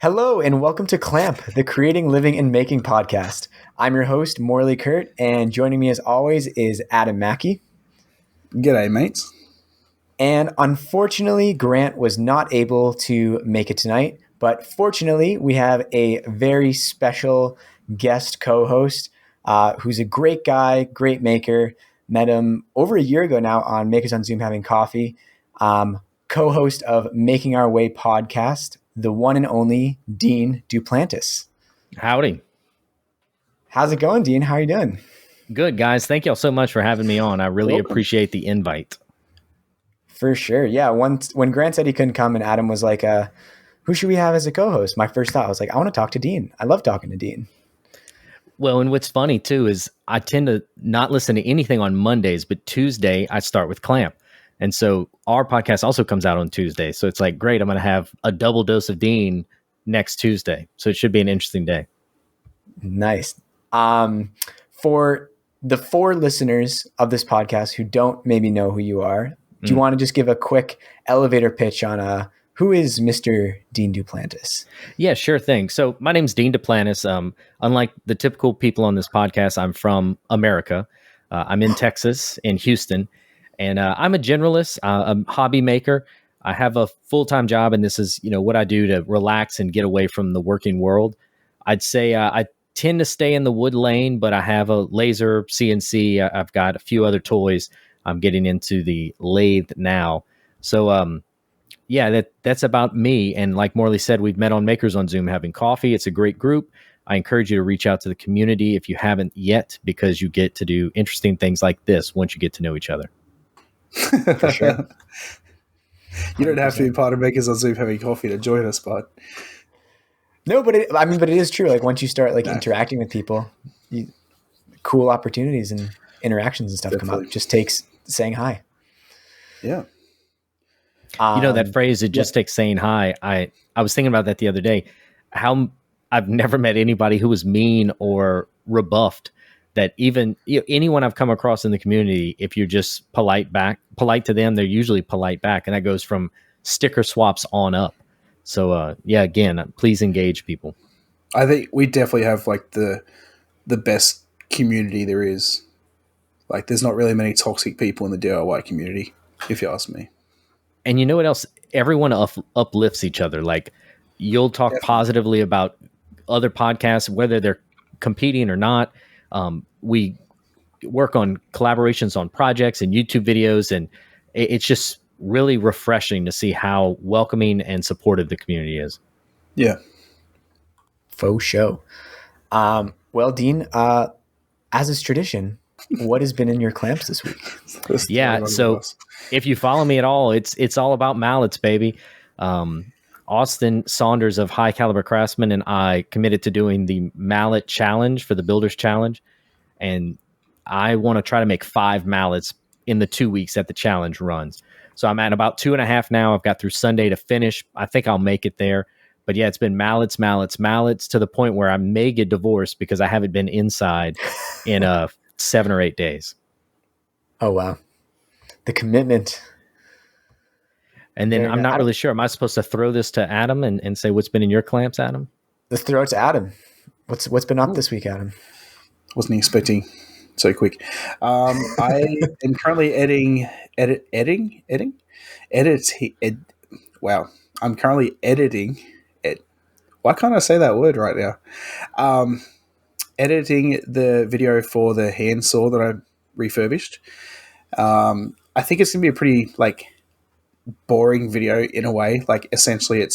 Hello and welcome to Clamp, the Creating, Living, and Making podcast. I'm your host, Morley Kurt, and joining me as always is Adam Mackey. G'day, mates. And unfortunately, Grant was not able to make it tonight, but fortunately, we have a very special guest co-host who's a great guy, great maker. Met him over a year ago now on Makers on Zoom Having Coffee, co-host of Making Our Way podcast, the one and only Dean Duplantis. Howdy. How's it going, Dean? How are you doing? Good, guys. Thank y'all so much for having me on. I really appreciate the invite. For sure. Yeah. When Grant said he couldn't come and Adam was like, who should we have as a co-host? My first thought was like, I want to talk to Dean. I love talking to Dean. Well, and what's funny too is I tend to not listen to anything on Mondays, but Tuesday I start with Clamp. And so our podcast also comes out on Tuesday. So it's like, great, I'm going to have a double dose of Dean next Tuesday. So it should be an interesting day. Nice. For the 4 listeners of this podcast who don't maybe know who you are, do you want to just give a quick elevator pitch on who is Mr. Dean Duplantis? Yeah, sure thing. So my name's Dean Duplantis. Unlike the typical people on this podcast, I'm from America. I'm in Texas, in Houston. And I'm a generalist, a hobby maker. I have a full-time job, and this is, what I do to relax and get away from the working world. I'd say I tend to stay in the wood lane, but I have a laser CNC. I've got a few other toys. I'm getting into the lathe now. So, that's about me. And like Morley said, we've met on Makers on Zoom Having Coffee. It's a great group. I encourage you to reach out to the community if you haven't yet, because you get to do interesting things like this once you get to know each other. For sure. You don't have to be part of Makers on Zoom Having Coffee to join us, but no, but it is true. Like once you start interacting with people, cool opportunities and interactions and stuff come up. It just takes saying hi. Yeah. That phrase, it just takes saying hi. I was thinking about that the other day, how I've never met anybody who was mean or rebuffed. That even anyone I've come across in the community, if you're just polite to them, they're usually polite back. And that goes from sticker swaps on up. So, again, please engage people. I think we definitely have the best community there is. Like, there's not really many toxic people in the DIY community, if you ask me. And you know what else? Everyone uplifts each other. Like, you'll talk positively about other podcasts, whether they're competing or not. We work on collaborations on projects and YouTube videos, and it's just really refreshing to see how welcoming and supportive the community is. Yeah. Faux show. Well, Dean, as is tradition, what has been in your clamps this week? Yeah. So if you follow me at all, it's all about mallets, baby. Austin Saunders of High Caliber Craftsman and I committed to doing the mallet challenge for the Builders Challenge. And I want to try to make 5 mallets in the 2 weeks that the challenge runs. So I'm at about 2.5 now. I've got through Sunday to finish. I think I'll make it there. But yeah, it's been mallets to the point where I may get divorced because I haven't been inside in 7 or 8 days. Oh, wow. The commitment. And then I'm not really sure. Am I supposed to throw this to Adam and say what's been in your clamps, Adam? Let's throw it to Adam. What's been up this week, Adam? Wasn't expecting so quick. I am currently I'm currently editing it. Why can't I say that word right now? Editing the video for the handsaw that I refurbished. I think it's gonna be a pretty boring video in a way. Like, essentially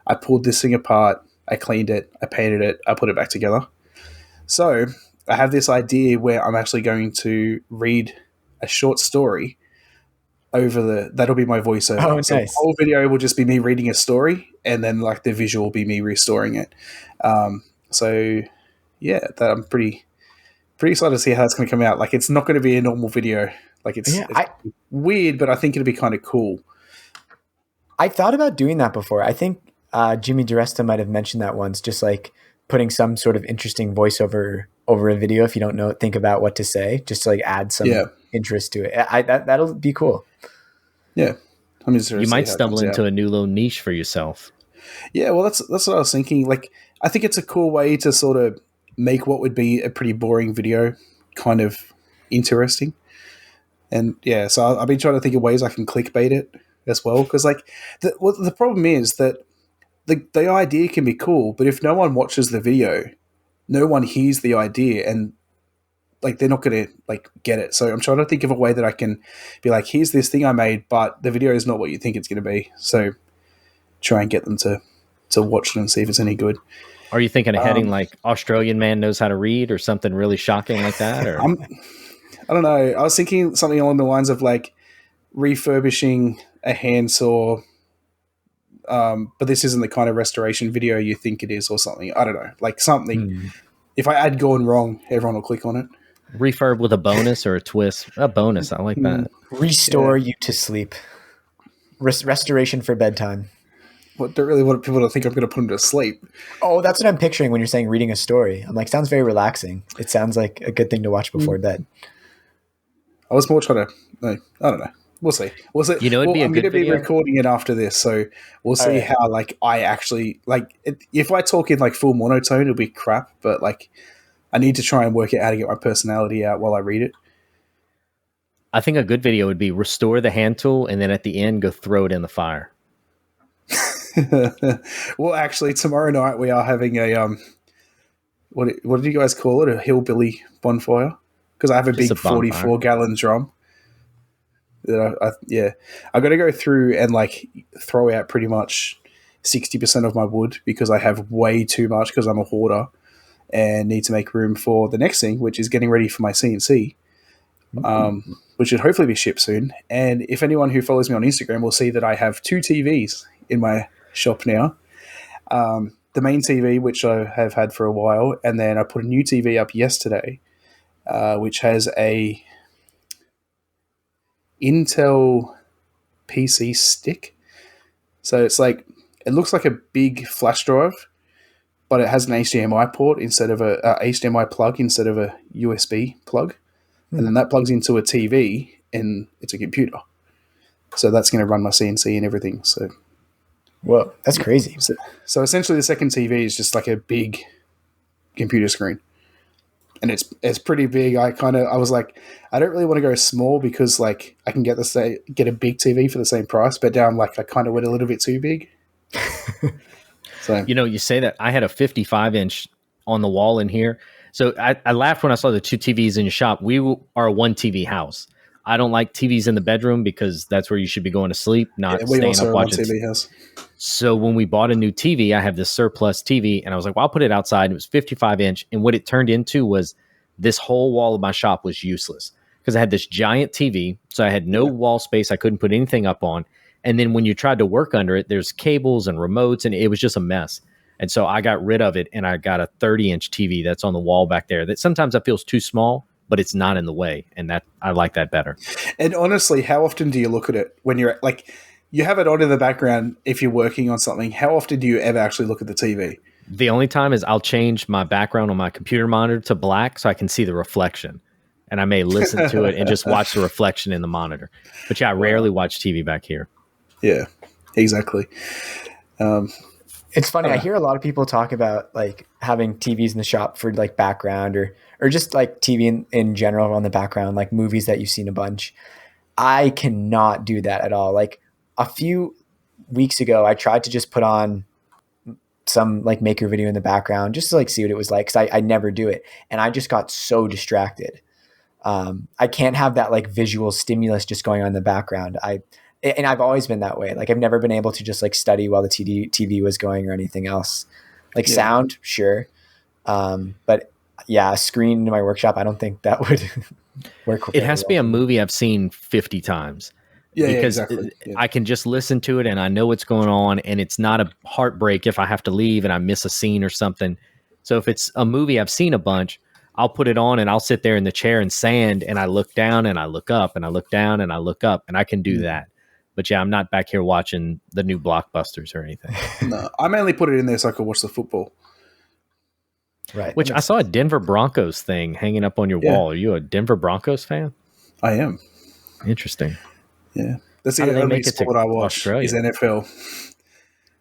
I pulled this thing apart, I cleaned it, I painted it, I put it back together. So I have this idea where I'm actually going to read a short story that'll be my voiceover. Oh, so nice. The whole video will just be me reading a story, and then the visual will be me restoring it. So yeah, that I'm pretty excited to see how that's going to come out. It's not going to be a normal video. It's weird, but I think it'll be kind of cool. I thought about doing that before. I think Jimmy DiResta might have mentioned that once, just putting some sort of interesting voiceover over a video. If you don't think about what to say, just to add some interest to it. That'll be cool. Yeah. I'm just You to see might how it stumble comes out. into a new little niche for yourself. Yeah, well, that's what I was thinking. Like, I think it's a cool way to sort of make what would be a pretty boring video kind of interesting. And yeah, so I've been trying to think of ways I can clickbait it as well. Because like, the problem is that the idea can be cool, but if no one watches the video, no one hears the idea, and like they're not going to like get it. So I'm trying to think of a way that I can be like, here's this thing I made, but the video is not what you think it's going to be. So try and get them to watch it and see if it's any good. Are you thinking of heading like Australian man knows how to read or something really shocking like that? Or I don't know. I was thinking something along the lines of like refurbishing a handsaw, but this isn't the kind of restoration video you think it is, or something. I don't know, like something. If I add gone wrong, everyone will click on it. refurb with a bonus or a twist? A bonus. I like that. Restore you to sleep. Restoration for bedtime. What don't really want people to think I'm going to put them to sleep. Oh, that's what I'm picturing when you're saying reading a story. I'm like, sounds very relaxing. It sounds like a good thing to watch before bed. I was more trying to. No, I don't know. We'll see. We'll see. You know, it'd be a I'm good going to be video. recording it after this, so we'll see right. how like I actually like. If I talk in like full monotone, it'll be crap. But like, I need to try and work out how to get my personality out while I read it. I think a good video would be restore the hand tool and then at the end go throw it in the fire. Well, actually, tomorrow night we are having a what did you guys call it? A hillbilly bonfire? Because I have a Just big a bonfire. 44-gallon drum. That I got to go through and like throw out pretty much 60% of my wood because I have way too much because I'm a hoarder and need to make room for the next thing, which is getting ready for my CNC, which should hopefully be shipped soon. And if anyone who follows me on Instagram will see that I have 2 TVs in my shop now. The main TV, which I have had for a while, and then I put a new TV up yesterday, which has a Intel PC stick. So it's like, it looks like a big flash drive, but it has an HDMI port instead of a HDMI plug instead of a USB plug. And then that plugs into a TV and it's a computer. So that's going to run my CNC and everything. So, Whoa, that's crazy. so essentially the second TV is just like a big computer screen. And it's pretty big. I was like, I don't really want to go small because like I can get a big TV for the same price, but now I'm like, I kind of went a little bit too big. So You know, you say that I had a 55-inch on the wall in here. So I laughed when I saw the 2 TVs in your shop. We are a 1 TV house. I don't like TVs in the bedroom because that's where you should be going to sleep, not we staying also up are one watching. TV house. So when we bought a new TV, I have this surplus TV, and I was like, well, I'll put it outside. It was 55-inch, and what it turned into was this whole wall of my shop was useless because I had this giant TV, so I had no wall space. I couldn't put anything up on. And then when you tried to work under it, there's cables and remotes, and it was just a mess. And so I got rid of it, and I got a 30-inch TV that's on the wall back there that sometimes that feels too small, but it's not in the way, and that I like that better. And honestly, how often do you look at it when you're like, you have it on in the background if you're working on something? How often do you ever actually look at the TV? The only time is I'll change my background on my computer monitor to black so I can see the reflection. And I may listen to it and just watch the reflection in the monitor. But yeah, I rarely watch TV back here. Yeah, exactly. It's funny. I hear a lot of people talk about like having TVs in the shop for like background or just like TV in general on the background, like movies that you've seen a bunch. I cannot do that at all. Like a few weeks ago, I tried to just put on some like maker video in the background just to like see what it was like. Cause I never do it. And I just got so distracted. I can't have that like visual stimulus just going on in the background. And I've always been that way. Like I've never been able to just like study while the TV was going or anything else. Like sound, sure. But yeah, a screen in my workshop, I don't think that would work. It has to be a movie I've seen 50 times. Because exactly. I can just listen to it and I know what's going on, and it's not a heartbreak if I have to leave and I miss a scene or something. So if it's a movie I've seen a bunch, I'll put it on and I'll sit there in the chair and sand and I look down and I look up and I look down and I look up, and I can do that. But yeah, I'm not back here watching the new blockbusters or anything. No, I mainly put it in there so I could watch the football. Right. Which I saw a Denver Broncos thing hanging up on your wall. Are you a Denver Broncos fan? I am. Interesting. Yeah. That's How do the they only make it to sport I watch Australia? is NFL.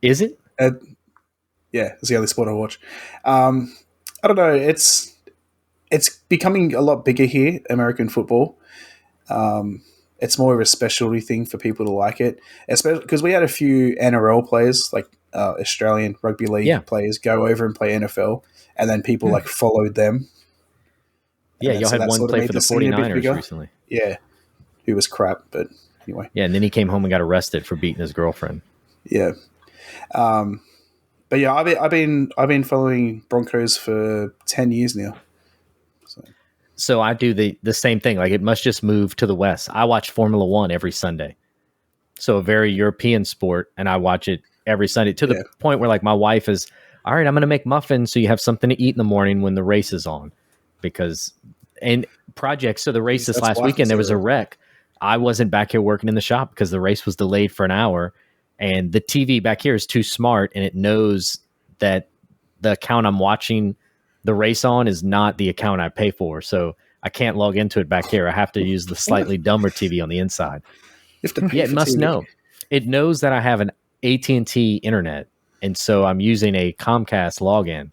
Is it? Yeah, it's the only sport I watch. I don't know. It's becoming a lot bigger here, American football. It's more of a specialty thing for people to like it, especially because we had a few NRL players, like Australian rugby league Yeah. players, go over and play NFL, and then people like followed them. Yeah, And then, y'all so had that one sort of play made for the the scene a bit 49ers bigger. recently. Yeah, who was crap, but anyway. Yeah, and then he came home and got arrested for beating his girlfriend. Yeah. But yeah, I've been following Broncos for 10 years now. So I do the same thing. Like, it must just move to the West. I watch Formula One every Sunday. So a very European sport, and I watch it every Sunday to the point where, like, my wife is, all right, I'm going to make muffins so you have something to eat in the morning when the race is on. And projects, so the race this last weekend, there was a wreck. I wasn't back here working in the shop because the race was delayed for an hour, and the TV back here is too smart, and it knows that the account I'm watching the race on is not the account I pay for. So I can't log into it back here. I have to use the slightly dumber TV on the inside. You have to pay Yeah, it for must TV. know. It knows that I have an AT&T internet, and so I'm using a Comcast login,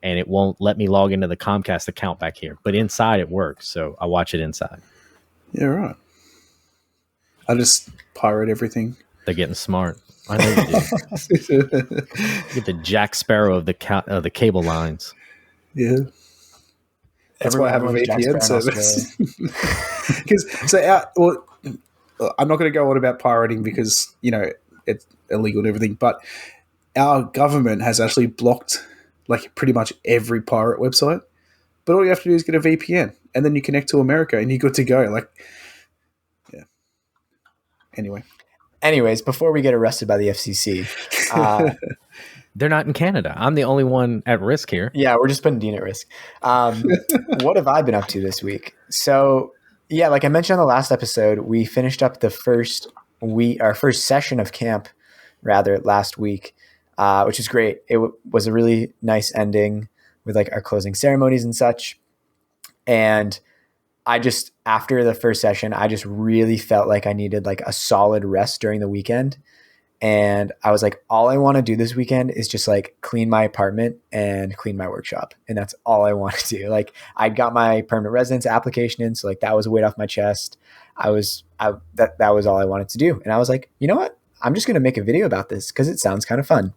and it won't let me log into the Comcast account back here. But inside it works, so I watch it inside. Yeah, right. I just pirate everything. They're getting smart. I know you do. Get the Jack Sparrow of the cable lines. Yeah. That's why I have a VPN service. I'm not going to go on about pirating because, it's illegal and everything, but our government has actually blocked like pretty much every pirate website. But all you have to do is get a VPN and then you connect to America and you're good to go. Like, yeah. Anyways, before we get arrested by the FCC, they're not in Canada. I'm the only one at risk here. Yeah, we're just putting Dean at risk. What have I been up to this week? So, yeah, like I mentioned on the last episode, we finished up our first session of camp, rather, last week, which was great. It was a really nice ending with like our closing ceremonies and such. And after the first session, I just really felt like I needed like a solid rest during the weekend. And I was like, all I want to do this weekend is just like clean my apartment and clean my workshop. And that's all I want to do. Like, I got my permanent residence application in. So like that was a weight off my chest. That was all I wanted to do. And I was like, you know what? I'm just going to make a video about this because it sounds kind of fun.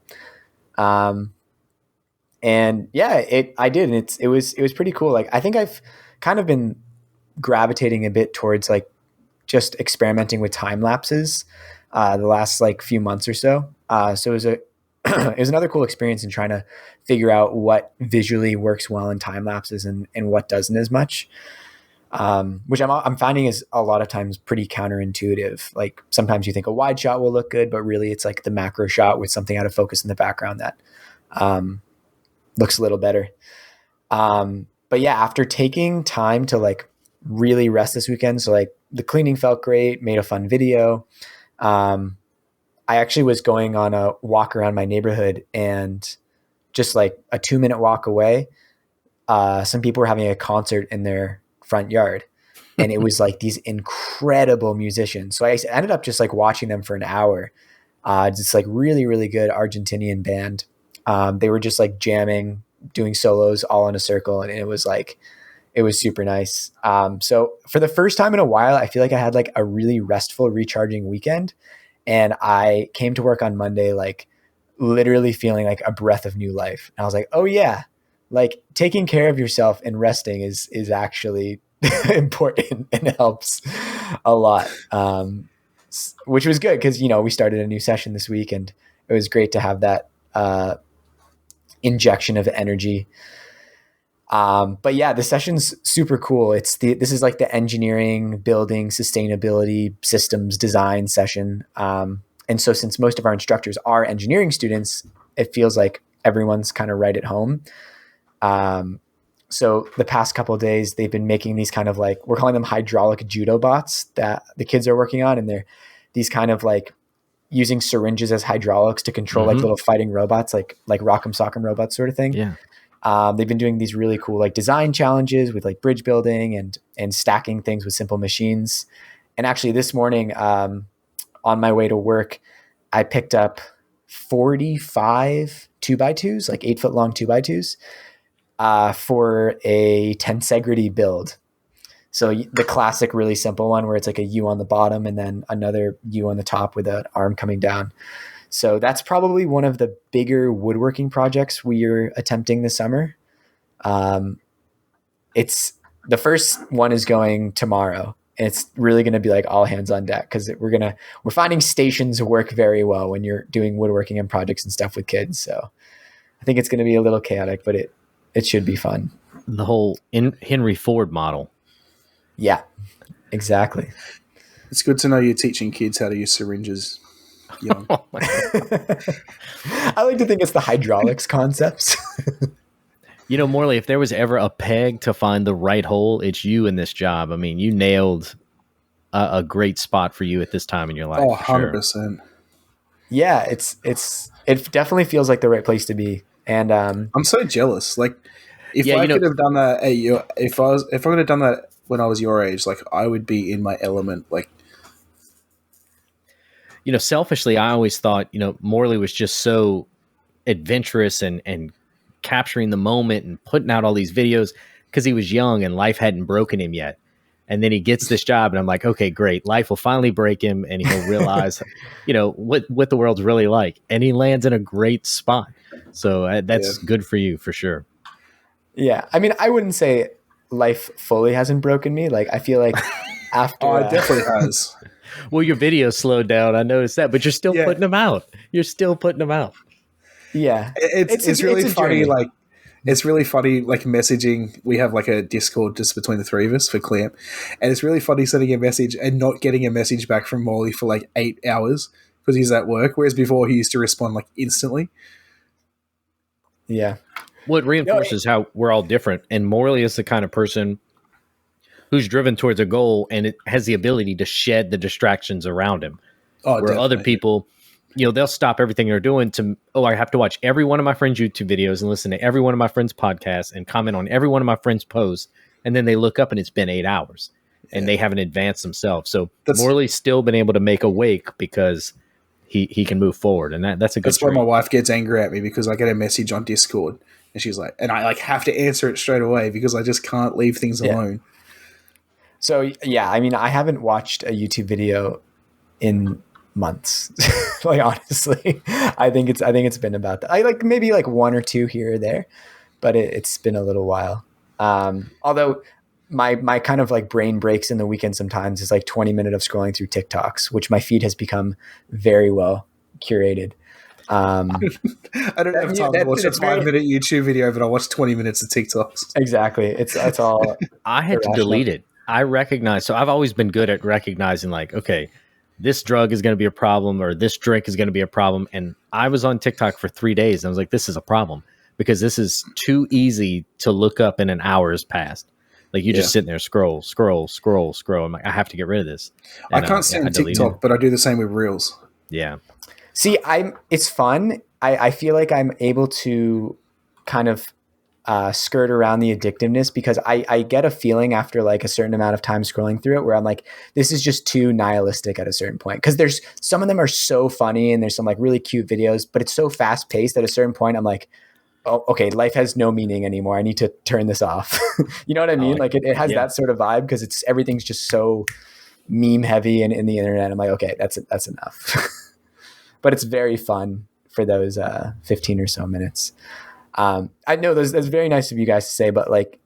And yeah, I did. And it was pretty cool. Like, I think I've kind of been gravitating a bit towards like just experimenting with time lapses the last like few months or so. So it was it was another cool experience in trying to figure out what visually works well in time lapses and what doesn't as much. Which I'm finding is a lot of times pretty counterintuitive. Like, sometimes you think a wide shot will look good, but really it's like the macro shot with something out of focus in the background that looks a little better. But yeah, after taking time to like really rest this weekend, so like the cleaning felt great, made a fun video. I actually was going on a walk around my neighborhood, and just like a 2-minute walk away, some people were having a concert in their front yard, and it was like these incredible musicians. So I ended up just like watching them for an hour. Just like really, really good Argentinian band. They were just like jamming, doing solos all in a circle. And it was super nice. So for the first time in a while, I feel like I had like a really restful, recharging weekend. And I came to work on Monday, like literally feeling like a breath of new life. And I was like, oh yeah, like taking care of yourself and resting is actually important and helps a lot. Which was good because, we started a new session this week, and it was great to have that injection of energy. But yeah, the session's super cool. This is like the engineering, building, sustainability, systems design session. And so since most of our instructors are engineering students, it feels like everyone's kind of right at home. So the past couple of days, they've been making these kind of like, we're calling them hydraulic judo bots that the kids are working on. And they're these kind of like using syringes as hydraulics to control like little fighting robots, like Rock'em Sock'em robots sort of thing. Yeah. They've been doing these really cool like design challenges with like bridge building and stacking things with simple machines. And actually this morning, on my way to work, I picked up 45 2x2s, like 8 foot long 2x2s, for a tensegrity build. So the classic, really simple one where it's like a U on the bottom and then another U on the top with an arm coming down. So that's probably one of the bigger woodworking projects we're attempting this summer. It's the first one is going tomorrow. And it's really going to be like all hands on deck because we're finding stations work very well when you're doing woodworking and projects and stuff with kids. So I think it's going to be a little chaotic, but it should be fun. The whole Henry Ford model. Yeah, exactly. It's good to know you're teaching kids how to use syringes. Young. Oh my God. I like to think it's the hydraulics concepts. You know, Morley, if there was ever a peg to find the right hole, it's you in this job. I mean, you nailed a great spot for you at this time in your life. Oh, for 100%. sure. Yeah, it definitely feels like the right place to be. And I'm so jealous. Like, if I could have done that if I could have done that when I was your age, like I would be in my element. Like, you know, selfishly, I always thought, you know, Morley was just so adventurous and capturing the moment and putting out all these videos because he was young and life hadn't broken him yet. And then he gets this job and I'm like, okay, great. Life will finally break him and he'll realize, you know, what the world's really like. And he lands in a great spot. So that's good for you for sure. Yeah. I mean, I wouldn't say life fully hasn't broken me. Like, I feel like after. it definitely has. Well, your video slowed down. I noticed that, but you're still putting them out. You're still putting them out. Yeah. It's really funny. Journey. Like, it's really funny, like messaging. We have like a Discord just between the three of us for Clamp. And it's really funny sending a message and not getting a message back from Morley for like 8 hours because he's at work. Whereas before he used to respond like instantly. Yeah. Well, it reinforces how we're all different. And Morley is the kind of person who's driven towards a goal and it has the ability to shed the distractions around him. Oh, where definitely. Other people, you know, they'll stop everything they're doing I have to watch every one of my friends' YouTube videos and listen to every one of my friends' podcasts and comment on every one of my friends' posts. And then they look up and it's been 8 hours and they haven't advanced themselves. So Morley's still been able to make a wake because he can move forward. And that's a good That's why my wife gets angry at me because I get a message on Discord and she's like, and I like have to answer it straight away because I just can't leave things alone. So yeah, I mean, I haven't watched a YouTube video in months. Like, honestly, I think it's been about that. I like maybe like one or two here or there, but it's been a little while. Although my kind of like brain breaks in the weekend sometimes is like 20 minutes of scrolling through TikToks, which my feed has become very well curated. I don't have time to watch a 5-minute YouTube video, but I watch 20 minutes of TikToks. Exactly. It's all. I had to delete it. I recognize. So I've always been good at recognizing like, okay, this drug is going to be a problem or this drink is going to be a problem. And I was on TikTok for 3 days. And I was like, this is a problem because this is too easy to look up in an hour has passed. Like you just sitting there, scroll. I'm like, I have to get rid of this. And, I can't stand TikTok, but I do the same with Reels. Yeah. See, it's fun. I feel like I'm able to kind of skirt around the addictiveness because I get a feeling after like a certain amount of time scrolling through it where I'm like, this is just too nihilistic at a certain point. Because there's some of them are so funny and there's some like really cute videos, but it's so fast paced at a certain point I'm like, oh, okay, life has no meaning anymore. I need to turn this off. You know what I mean? Like it has that sort of vibe because everything's just so meme heavy and in the internet. I'm like, okay, that's enough. But it's very fun for those 15 or so minutes. I know that's very nice of you guys to say, but like,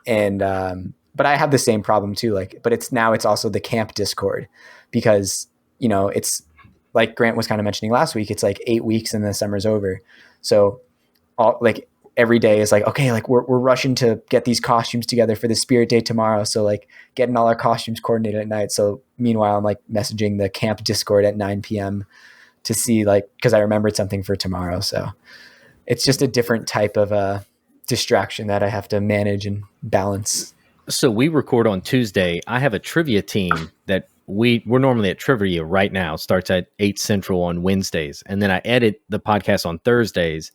but I have the same problem too. Like, but it's also the camp Discord because, you know, it's like Grant was kind of mentioning last week, it's like 8 weeks and the summer's over. So like every day is like, okay, like we're rushing to get these costumes together for the Spirit Day tomorrow. So like getting all our costumes coordinated at night. So meanwhile, I'm like messaging the camp Discord at 9 p.m. to see like, cause I remembered something for tomorrow. So it's just a different type of distraction that I have to manage and balance. So we record on Tuesday. I have a trivia team that we're normally at trivia right now. Starts at 8 Central on Wednesdays. And then I edit the podcast on Thursdays.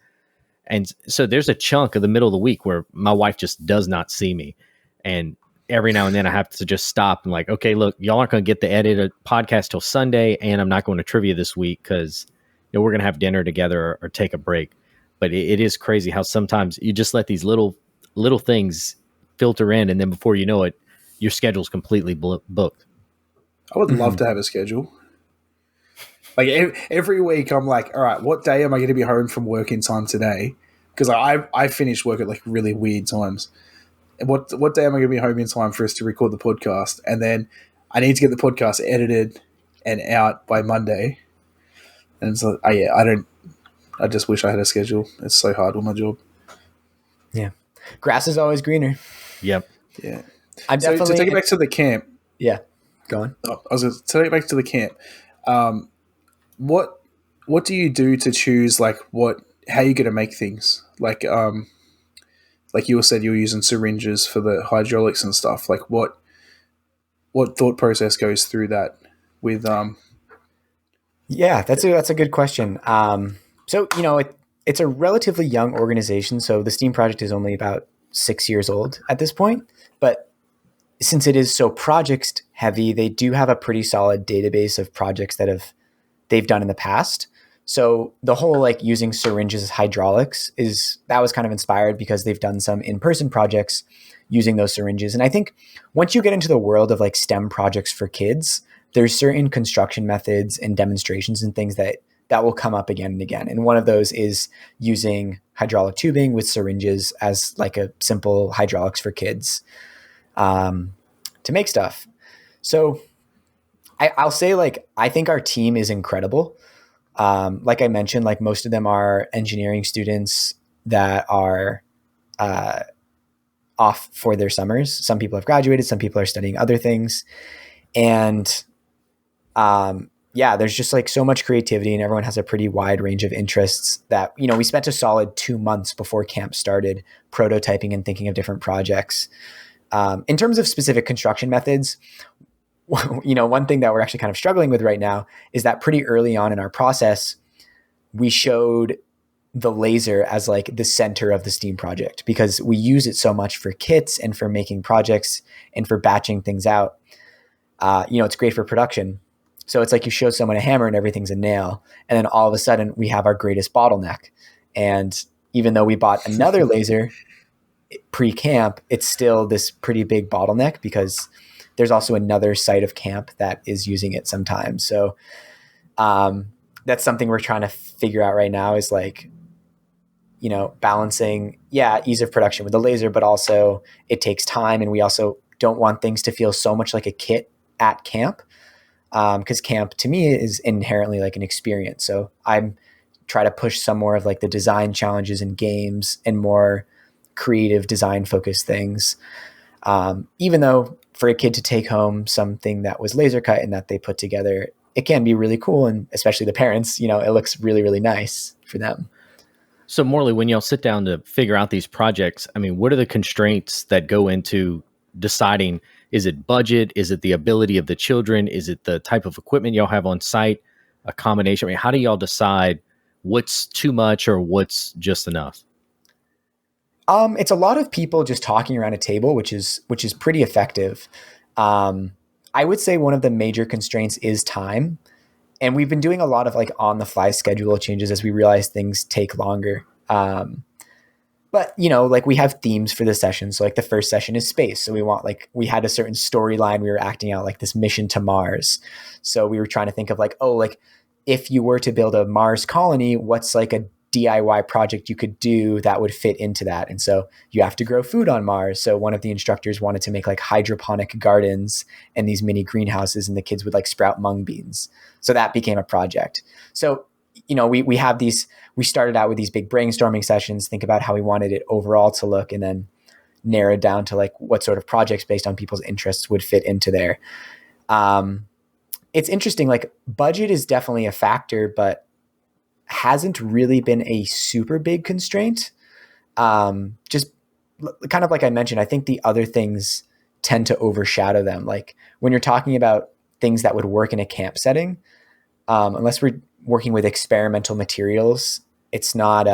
And so there's a chunk of the middle of the week where my wife just does not see me. And every now and then I have to just stop and like, okay, look, y'all aren't going to get the edited podcast till Sunday, and I'm not going to trivia this week because we're going to have dinner together or take a break. But it is crazy how sometimes you just let these little things filter in, and then before you know it, your schedule's completely booked. I would love to have a schedule. Like every week, I'm like, all right, what day am I going to be home from work in time today? Because I finish work at like really weird times. And what day am I going to be home in time for us to record the podcast? And then I need to get the podcast edited and out by Monday. And it's like, I just wish I had a schedule. It's so hard with my job. Yeah. Grass is always greener. Yep. Yeah. I'm So definitely to take it back to the camp. Yeah. Go on. I was going to take it back to the camp. What do you do to choose how you're going to make things? Like you said, you were using syringes for the hydraulics and stuff. Like what thought process goes through that with Yeah, that's a good question. So it's a relatively young organization. So the Steam project is only about 6 years old at this point, but since it is so project heavy, they do have a pretty solid database of projects that they've done in the past. So the whole like using syringes as hydraulics that was kind of inspired because they've done some in-person projects using those syringes. And I think once you get into the world of like STEM projects for kids, there's certain construction methods and demonstrations and things that will come up again and again. And one of those is using hydraulic tubing with syringes as like a simple hydraulics for kids to make stuff. So I'll say like, I think our team is incredible. Like I mentioned, like most of them are engineering students that are off for their summers. Some people have graduated, some people are studying other things. And there's just like so much creativity and everyone has a pretty wide range of interests that, we spent a solid 2 months before camp started prototyping and thinking of different projects. In terms of specific construction methods, one thing that we're actually kind of struggling with right now is that pretty early on in our process, we showed the laser as like the center of the Steam project because we use it so much for kits and for making projects and for batching things out. It's great for production. So it's like you show someone a hammer and everything's a nail. And then all of a sudden we have our greatest bottleneck. And even though we bought another laser pre-camp, it's still this pretty big bottleneck because there's also another site of camp that is using it sometimes. So that's something we're trying to figure out right now is like, balancing, ease of production with the laser, but also it takes time. And we also don't want things to feel so much like a kit at camp because camp to me is inherently like an experience. So I'm try to push some more of like the design challenges in games and more creative design focused things. Even though for a kid to take home something that was laser cut and that they put together, it can be really cool. And especially the parents, it looks really, really nice for them. So Morley, when y'all sit down to figure out these projects, I mean, what are the constraints that go into deciding, is it budget? Is it the ability of the children? Is it the type of equipment y'all have on site? A combination? I mean, how do y'all decide what's too much or what's just enough? It's a lot of people just talking around a table, which is pretty effective. I would say one of the major constraints is time. And we've been doing a lot of like on the fly schedule changes as we realize things take longer. But like we have themes for the session. So like the first session is space. So we had a certain storyline. We were acting out like this mission to Mars. So we were trying to think of like, if you were to build a Mars colony, what's like a DIY project you could do that would fit into that? And so you have to grow food on Mars. So one of the instructors wanted to make like hydroponic gardens and these mini greenhouses, and the kids would like sprout mung beans. So that became a project. So, we have we started out with these big brainstorming sessions, think about how we wanted it overall to look, and then narrow it down to like what sort of projects based on people's interests would fit into there. It's interesting, like budget is definitely a factor, but hasn't really been a super big constraint. Just kind of like I mentioned, I think the other things tend to overshadow them. Like when you're talking about things that would work in a camp setting, unless we're working with experimental materials, it's not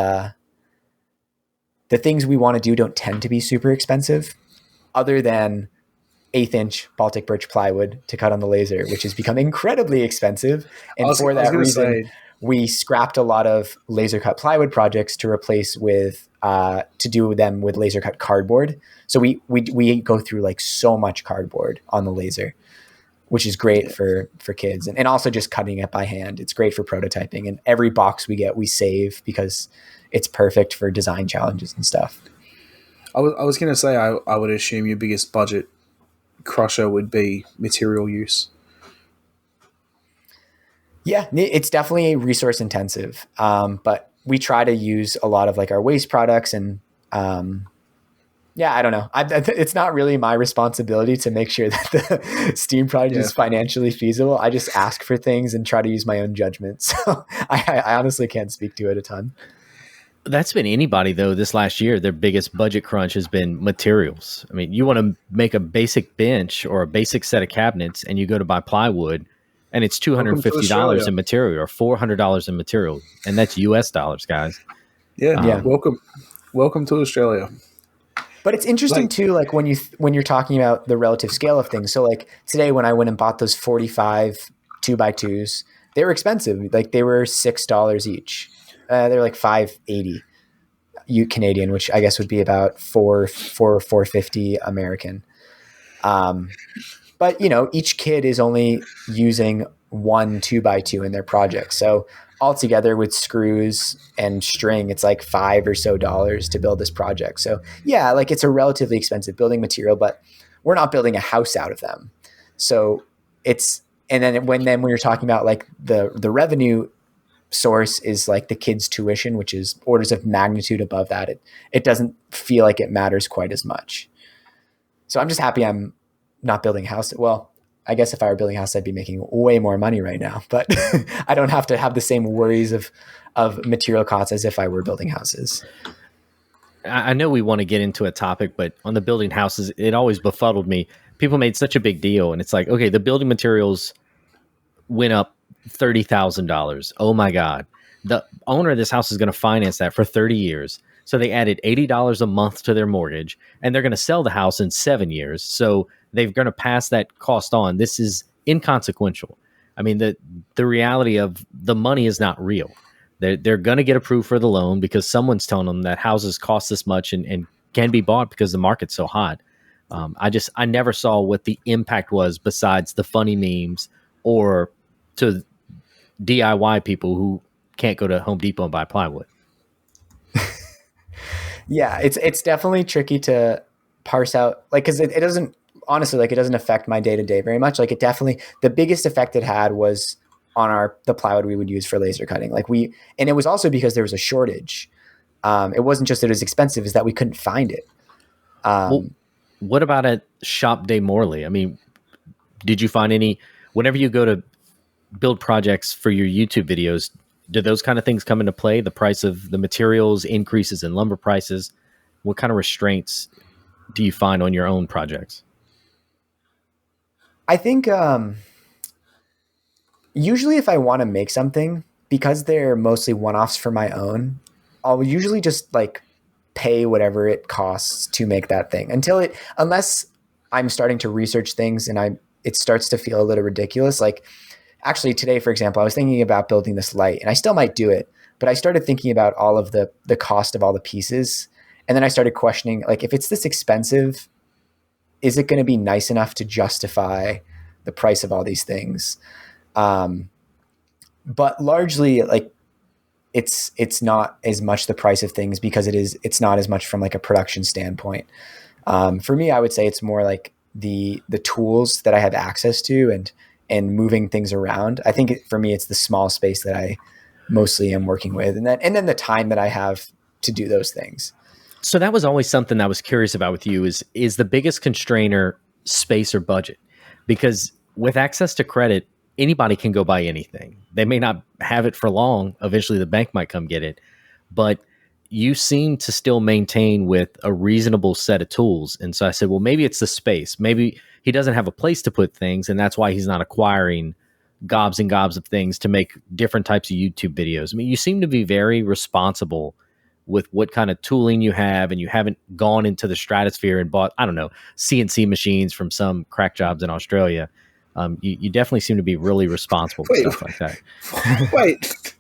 the things we want to do don't tend to be super expensive, other than 1/8-inch Baltic birch plywood to cut on the laser, which has become incredibly expensive. And for I was that going to reason, say, we scrapped a lot of laser cut plywood projects to replace with to do them with laser cut cardboard. So we go through like so much cardboard on the laser, which is great for kids, and also just cutting it by hand. It's great for prototyping, and every box we get we save because it's perfect for design challenges and stuff. I was going to say, I would assume your biggest budget crusher would be material use. Yeah, it's definitely resource intensive, but we try to use a lot of like our waste products, and yeah, I don't know. It's not really my responsibility to make sure that the steam project is financially feasible. I just ask for things and try to use my own judgment. So I honestly can't speak to it a ton. That's been anybody, though, this last year. Their biggest budget crunch has been materials. I mean, you want to make a basic bench or a basic set of cabinets, and you go to buy plywood, and it's $250 in material or $400 in material. And that's US dollars, guys. Yeah. Welcome to Australia. But it's interesting too, like when you're talking about the relative scale of things. So like today when I went and bought those 45 2x2s, they were expensive. Like they were $6 each. They're like $5.80 Canadian, which I guess would be about $4.50 American. But each kid is only using one 2x2 in their project. So altogether with screws and string, it's like $5 or so to build this project. So yeah, like it's a relatively expensive building material, but we're not building a house out of them. So and then when you're talking about like the revenue source is like the kids' tuition, which is orders of magnitude above that. It doesn't feel like it matters quite as much. So I'm just happy I'm not building a house. Well, I guess if I were building a house, I'd be making way more money right now, but I don't have to have the same worries of material costs as if I were building houses. I know we want to get into a topic, but on the building houses, it always befuddled me. People made such a big deal, and it's like, okay, the building materials went up $30,000. Oh my God. The owner of this house is going to finance that for 30 years. So they added $80 a month to their mortgage, and they're going to sell the house in 7 years. So they're going to pass that cost on. This is inconsequential. I mean, the reality of the money is not real. They're going to get approved for the loan because someone's telling them that houses cost this much and can be bought because the market's so hot. I never saw what the impact was besides the funny memes or to DIY people who can't go to Home Depot and buy plywood. Yeah, it's definitely tricky to parse out, like, because it doesn't, honestly, like, it doesn't affect my day-to-day very much. Like, it definitely, the biggest effect it had was on the plywood we would use for laser cutting. Like and it was also because there was a shortage. It wasn't just that it was expensive, is that we couldn't find it. Well, what about at Shop Day Morley? I mean, did you find any, whenever you go to build projects for your YouTube videos, do those kind of things come into play? The price of the materials, increases in lumber prices? What kind of restraints do you find on your own projects? I think usually if I want to make something, because they're mostly one-offs for my own, I'll usually just like pay whatever it costs to make that thing unless I'm starting to research things and it starts to feel a little ridiculous. Like actually today, for example, I was thinking about building this light, and I still might do it, but I started thinking about all of the cost of all the pieces. And then I started questioning, like, if it's this expensive, is it going to be nice enough to justify the price of all these things? But largely, like, it's not as much the price of things because it's not as much from like a production standpoint. For me, I would say it's more like the tools that I have access to and moving things around. I think for me, it's the small space that I mostly am working with, and then the time that I have to do those things. So that was always something I was curious about with you is the biggest constrainer space or budget? Because with access to credit, anybody can go buy anything. They may not have it for long. Eventually the bank might come get it, but you seem to still maintain with a reasonable set of tools. And so I said, well, maybe it's the space. Maybe he doesn't have a place to put things, and that's why he's not acquiring gobs and gobs of things to make different types of YouTube videos. I mean, you seem to be very responsible with what kind of tooling you have, and you haven't gone into the stratosphere and bought, I don't know, CNC machines from some crack jobs in Australia, you definitely seem to be really responsible with Wait, stuff like that. wait.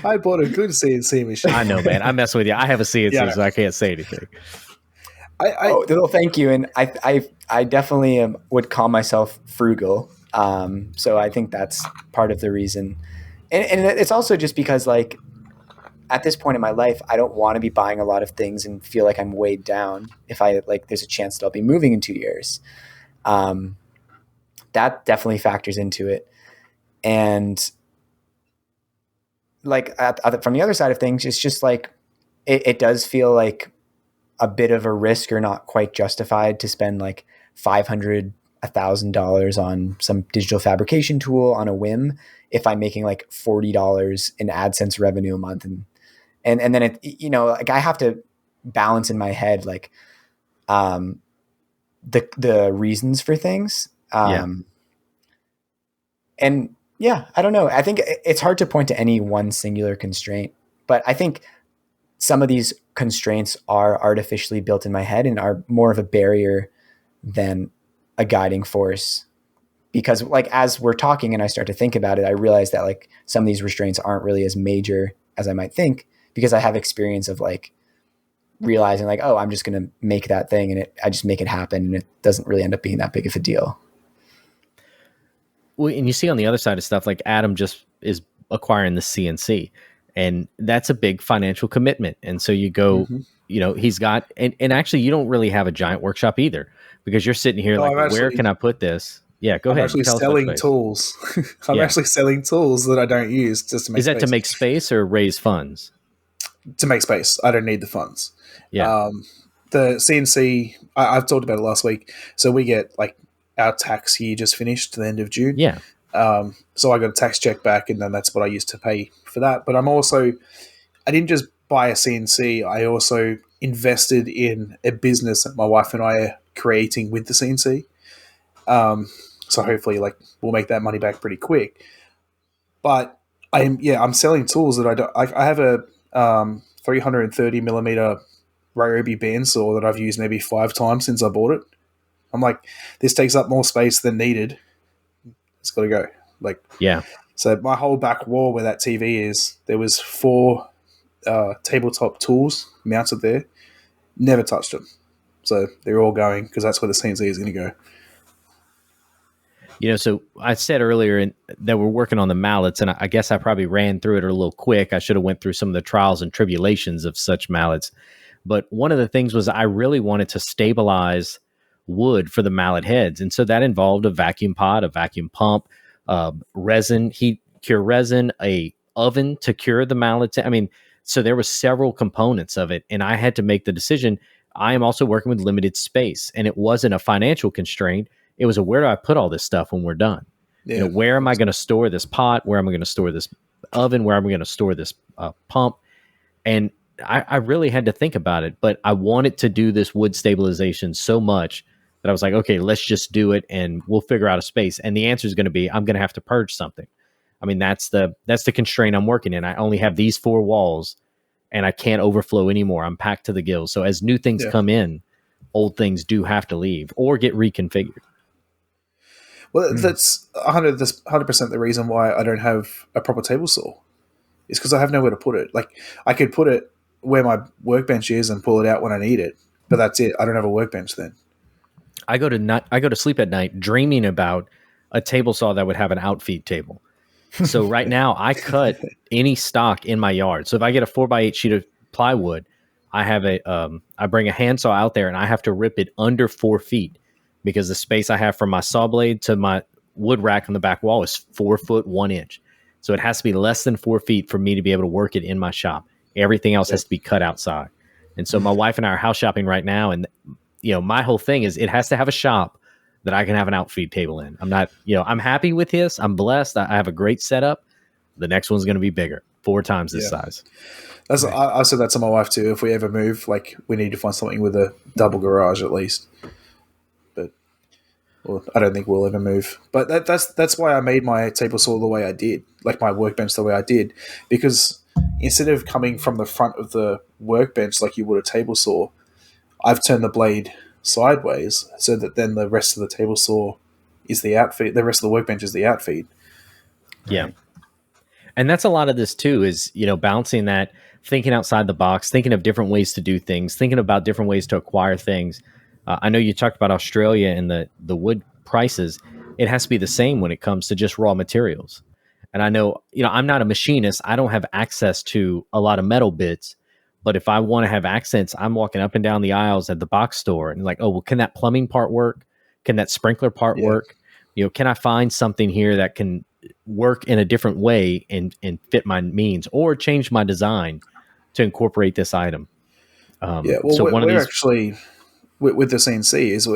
I bought a good CNC machine. I know, man. I mess with you. I have a CNC, Yeah. so I can't say anything. Oh, well, thank you. And I definitely would call myself frugal. So I think that's part of the reason. And it's also just because, like, at this point in my life, I don't want to be buying a lot of things and feel like I'm weighed down if there's a chance that I'll be moving in 2 years. That definitely factors into it. And like from the other side of things, it's just like, it does feel like a bit of a risk or not quite justified to spend like $500, $1,000 on some digital fabrication tool on a whim if I'm making like $40 in AdSense revenue a month. And then it, like, I have to balance in my head, like, the reasons for things. And yeah, I don't know. I think it's hard to point to any one singular constraint, but I think some of these constraints are artificially built in my head and are more of a barrier than a guiding force. Because, like, as we're talking and I start to think about it, I realize that, like, some of these restraints aren't really as major as I might think, because I have experience of, like, realizing, like, oh, I'm just going to make that thing, and I just make it happen, and it doesn't really end up being that big of a deal. Well, and you see on the other side of stuff, like Adam just is acquiring the CNC, and that's a big financial commitment. And so you go, he's got, and actually you don't really have a giant workshop either, because you're sitting here where can I put this? Yeah, go ahead. I'm actually selling tools. I'm actually selling tools that I don't use just to make space. Is that to make space or raise funds? To make space. I don't need the funds. Yeah. The CNC, I've talked about it last week. So we get, like, our tax year just finished to the end of June. Yeah. So I got a tax check back, and then that's what I used to pay for that. But I didn't just buy a CNC. I also invested in a business that my wife and I are creating with the CNC. So hopefully, like, we'll make that money back pretty quick. But I'm selling tools that I don't. I have a 330 millimeter Ryobi bandsaw that I've used maybe 5 times since I bought it. I'm like, this takes up more space than needed. It's got to go. Like, yeah. So my whole back wall where that TV is, there was 4 tabletop tools mounted there. Never touched them. So they're all going because that's where the CNC is going to go. So I said earlier that we're working on the mallets, and I guess I probably ran through it a little quick. I should have went through some of the trials and tribulations of such mallets. But one of the things was I really wanted to stabilize wood for the mallet heads. And so that involved a vacuum pot, a vacuum pump, resin, heat cure resin, a oven to cure the mallets. I mean, so there were several components of it. And I had to make the decision. I am also working with limited space, and it wasn't a financial constraint. It was where do I put all this stuff when we're done? Yeah. Where am I going to store this pot? Where am I going to store this oven? Where am I going to store this pump? And I really had to think about it, but I wanted to do this wood stabilization so much that I was like, okay, let's just do it and we'll figure out a space. And the answer is going to be, I'm going to have to purge something. I mean, that's the constraint I'm working in. I only have these 4 walls and I can't overflow anymore. I'm packed to the gills. So as new things come in, old things do have to leave or get reconfigured. Well, that's 100% the reason why I don't have a proper table saw. It's because I have nowhere to put it. Like, I could put it where my workbench is and pull it out when I need it, but that's it. I don't have a workbench then. I go to sleep at night dreaming about a table saw that would have an outfeed table. So right now I cut any stock in my yard. So if I get a 4x8 sheet of plywood, I have I bring a handsaw out there and I have to rip it under 4 feet because the space I have from my saw blade to my wood rack on the back wall is 4 foot 1 inch. So it has to be less than 4 feet for me to be able to work it in my shop. Everything else has to be cut outside. And so my wife and I are house shopping right now. And, my whole thing is it has to have a shop that I can have an outfeed table in. I'm not, I'm happy with this. I'm blessed. I have a great setup. The next one's going to be bigger, 4 times this size. That's right. I said that to my wife too. If we ever move, like, we need to find something with a double garage at least. But I don't think we'll ever move. But that's why I made my table saw the way I did, like my workbench the way I did, because instead of coming from the front of the workbench like you would a table saw, I've turned the blade sideways so that then the rest of the table saw is the outfeed. The rest of the workbench is the outfeed. Yeah. Right. And that's a lot of this too, is, bouncing that, thinking outside the box, thinking of different ways to do things, thinking about different ways to acquire things. I know you talked about Australia and the wood prices. It has to be the same when it comes to just raw materials. And I know, I'm not a machinist. I don't have access to a lot of metal bits. But if I want to have accents, I'm walking up and down the aisles at the box store and like, oh, well, can that plumbing part work? Can that sprinkler part Yeah. work? Can I find something here that can work in a different way and fit my means, or change my design to incorporate this item? Yeah, well, So one of we're these, actually with the CNC is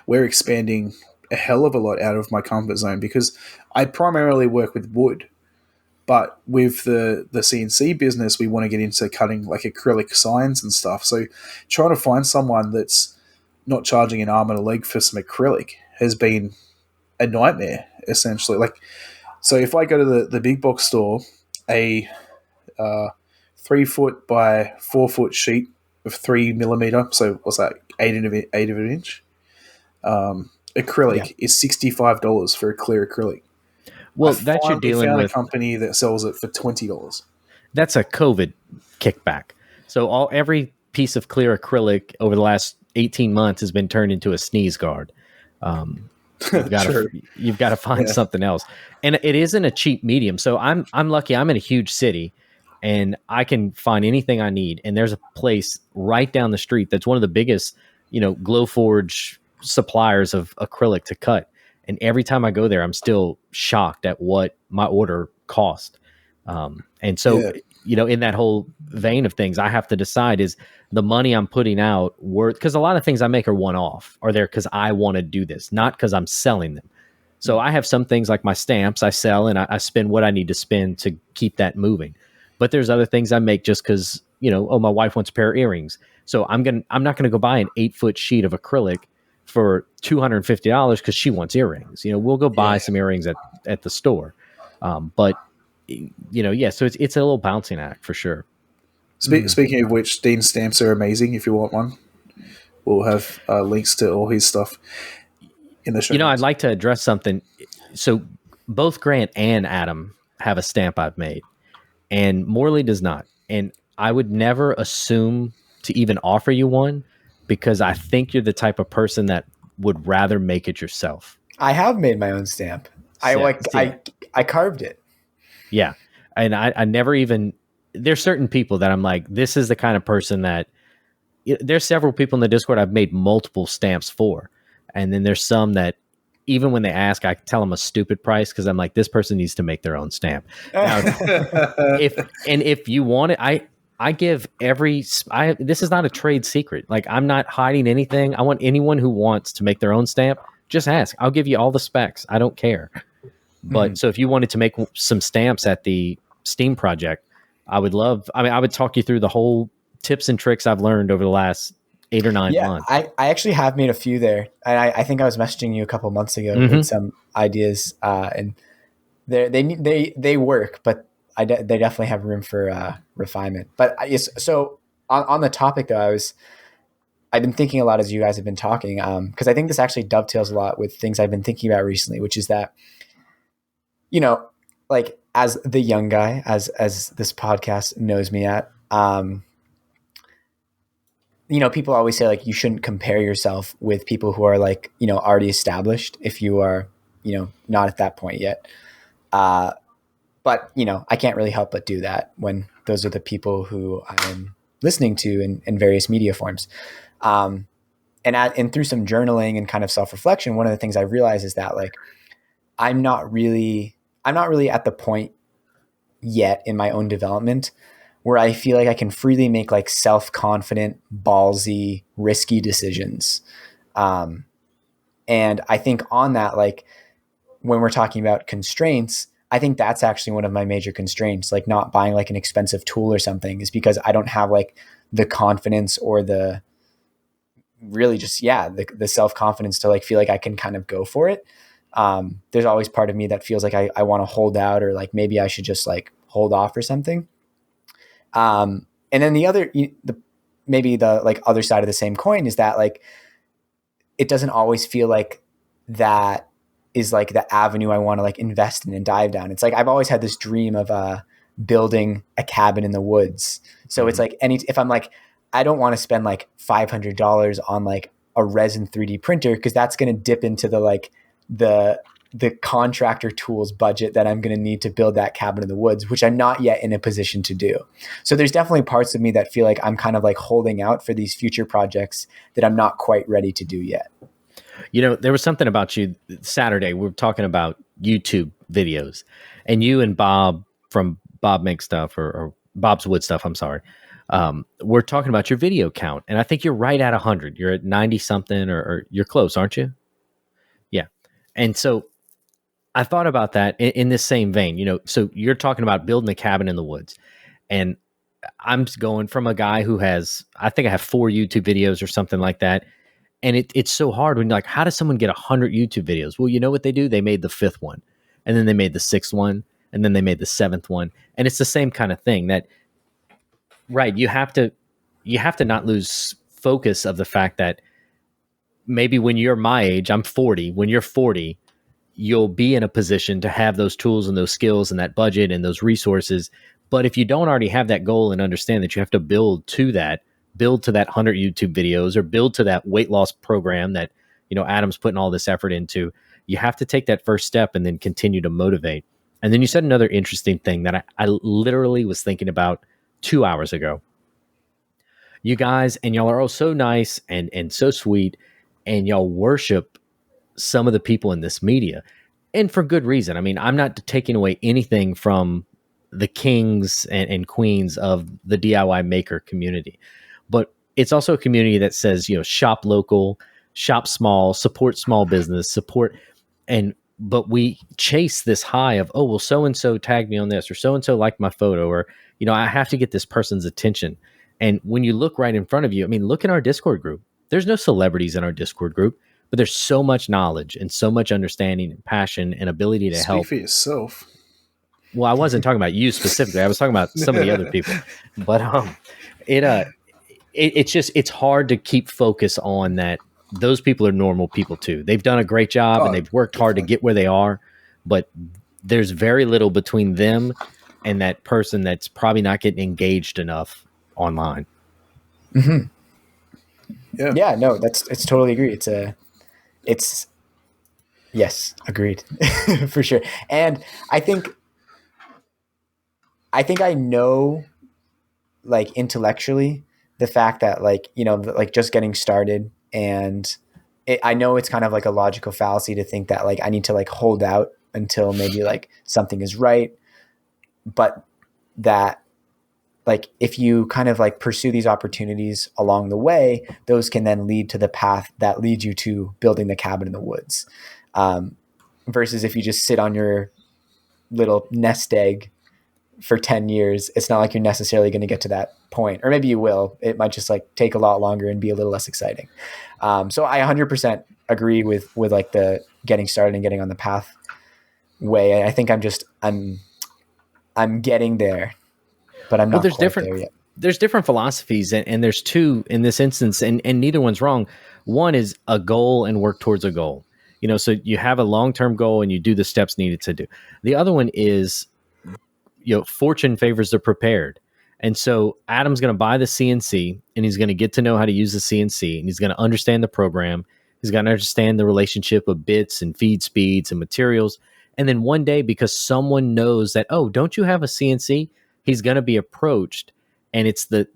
we're expanding a hell of a lot out of my comfort zone because I primarily work with wood, but with the CNC business, we want to get into cutting like acrylic signs and stuff. So trying to find someone that's not charging an arm and a leg for some acrylic has been a nightmare, essentially. Like, so if I go to the big box store, a 3 foot by 4 foot sheet of 3 millimeter, so what's that, eight of an inch, yeah. acrylic is $65 for a clear acrylic. I Well, that you're finally dealing found a with, company that sells it for $20. that's a COVID kickback. So every piece of clear acrylic over the last 18 months has been turned into a sneeze guard. Um, True. you've got to find Yeah. something else, and it isn't a cheap medium. So I'm lucky. I'm in a huge city, and I can find anything I need. And there's a place right down the street that's one of the biggest, Glowforge suppliers of acrylic to cut. And every time I go there, I'm still shocked at what my order cost. And so, Yeah. in that whole vein of things, I have to decide, is the money I'm putting out worth, because a lot of things I make are one off, are there because I want to do this, not because I'm selling them. So I have some things like my stamps I sell, and I spend what I need to spend to keep that moving. But there's other things I make just because, oh, my wife wants a pair of earrings. So I'm not gonna go buy an 8-foot sheet of acrylic for $250 because she wants earrings. We'll go buy Yeah. some earrings at the store. But yeah, so it's a little bouncing act for sure. Speaking of which, Dean's stamps are amazing. If you want one, we'll have links to all his stuff in the show I'd notes. like to address something. So both Grant and Adam have a stamp I've made, and Morley does not. And I would never assume to even offer you one because I think you're the type of person that would rather make it yourself. I have made my own stamp. Yeah. I carved it. Yeah. And I never even, there's certain people that I'm like, this is the kind of person that, there's several people in the Discord I've made multiple stamps for. And then there's some that even when they ask, I tell them a stupid price because I'm like, this person needs to make their own stamp. Now, if you want it, I give this is not a trade secret. Like, I'm not hiding anything. I want anyone who wants to make their own stamp, just ask. I'll give you all the specs. I don't care. But so if you wanted to make some stamps at the Steam project, I would talk you through the whole tips and tricks I've learned over the last 8 or 9 months. I actually have made a few there. And I think I was messaging you a couple months ago with some ideas, and they work, but they definitely have room for refinement. But so on the topic though, I've been thinking a lot as you guys have been talking, because I think this actually dovetails a lot with things I've been thinking about recently, which is that, like, as the young guy, as this podcast knows me at, people always say, like, you shouldn't compare yourself with people who are, like, already established if you are, not at that point yet. But, I can't really help but do that when those are the people who I'm listening to in various media forms. And through some journaling and kind of self-reflection, one of the things I realized is that, like, I'm not really at the point yet in my own development where I feel like I can freely make, like, self-confident, ballsy, risky decisions. And I think on that, like, when we're talking about constraints, I think that's actually one of my major constraints, like not buying like an expensive tool or something, is because I don't have like the confidence or the really just, the self-confidence to like feel like I can kind of go for it. There's always part of me that feels like I want to hold out, or like maybe I should just like hold off or something. And then maybe the like other side of the same coin is that like it doesn't always feel like that is like the avenue I want to like invest in and dive down. It's like I've always had this dream of building a cabin in the woods. So it's like if I'm like, I don't want to spend like $500 on like a resin 3D printer, because that's going to dip into the like the contractor tools budget that I'm going to need to build that cabin in the woods, which I'm not yet in a position to do. So there's definitely parts of me that feel like I'm kind of like holding out for these future projects that I'm not quite ready to do yet. You know, there was something about you Saturday. We were talking about YouTube videos, and you and Bob from Bob Makes Stuff or Bob's Wood Stuff, I'm sorry. We're talking about your video count, and I think you're right at 100. You're at 90 something, or you're close, aren't you? Yeah. And so I thought about that in this same vein, you know, so you're talking about building a cabin in the woods, and I'm going from a guy who has, I think I have 4 YouTube videos or something like that. And it's so hard when you're like, how does someone get 100 YouTube videos? Well, you know what they do? They made the 5th one, and then they made the 6th one, and then they made the 7th one. And it's the same kind of thing that, right, you have to not lose focus of the fact that maybe when you're my age, I'm 40, when you're 40, you'll be in a position to have those tools and those skills and that budget and those resources. But if you don't already have that goal and understand that you have to build to that 100 YouTube videos, or build to that weight loss program that, you know, Adam's putting all this effort into, you have to take that first step and then continue to motivate. And then you said another interesting thing that I literally was thinking about 2 hours ago. You guys, and y'all are all so nice and so sweet, and y'all worship some of the people in this media, and for good reason. I mean, I'm not taking away anything from the kings and queens of the DIY maker community, but it's also a community that says, you know, shop local, shop small, support small business, but we chase this high of, oh, well, so-and-so tagged me on this, or so-and-so liked my photo, or, you know, I have to get this person's attention. And when you look right in front of you, I mean, look in our Discord group. There's no celebrities in our Discord group, but there's so much knowledge and so much understanding and passion and ability to help. Speak for yourself. Well, I wasn't talking about you specifically. I was talking about some of the other people. But it's hard to keep focus on that. Those people are normal people too. They've done a great job and they've worked hard to get where they are, but there's very little between them and that person that's probably not getting engaged enough online. Mm-hmm. Yeah, no, it's totally agree. Yes, agreed. For sure. And I think I know, like, intellectually, the fact that, like, you know, like, just getting started, and I know it's kind of like a logical fallacy to think that, like, I need to, like, hold out until maybe, like, something is right, but that, like, if you kind of, like, pursue these opportunities along the way, those can then lead to the path that leads you to building the cabin in the woods. Versus if you just sit on your little nest egg for 10 years, it's not like you're necessarily going to get to that point, or maybe you will. It might just, like, take a lot longer and be a little less exciting. So I 100% agree with like the getting started and getting on the path way. I think I'm getting there, but I'm not quite there yet. There's different philosophies, and there's two in this instance, and neither one's wrong. One is a goal and work towards a goal. You know, so you have a long-term goal and you do the steps needed to do. The other one is, you know, fortune favors the prepared. And so Adam's going to buy the CNC, and he's going to get to know how to use the CNC, and he's going to understand the program. He's going to understand the relationship of bits and feed speeds and materials. And then one day, because someone knows that, oh, don't you have a CNC? He's going to be approached, and it's the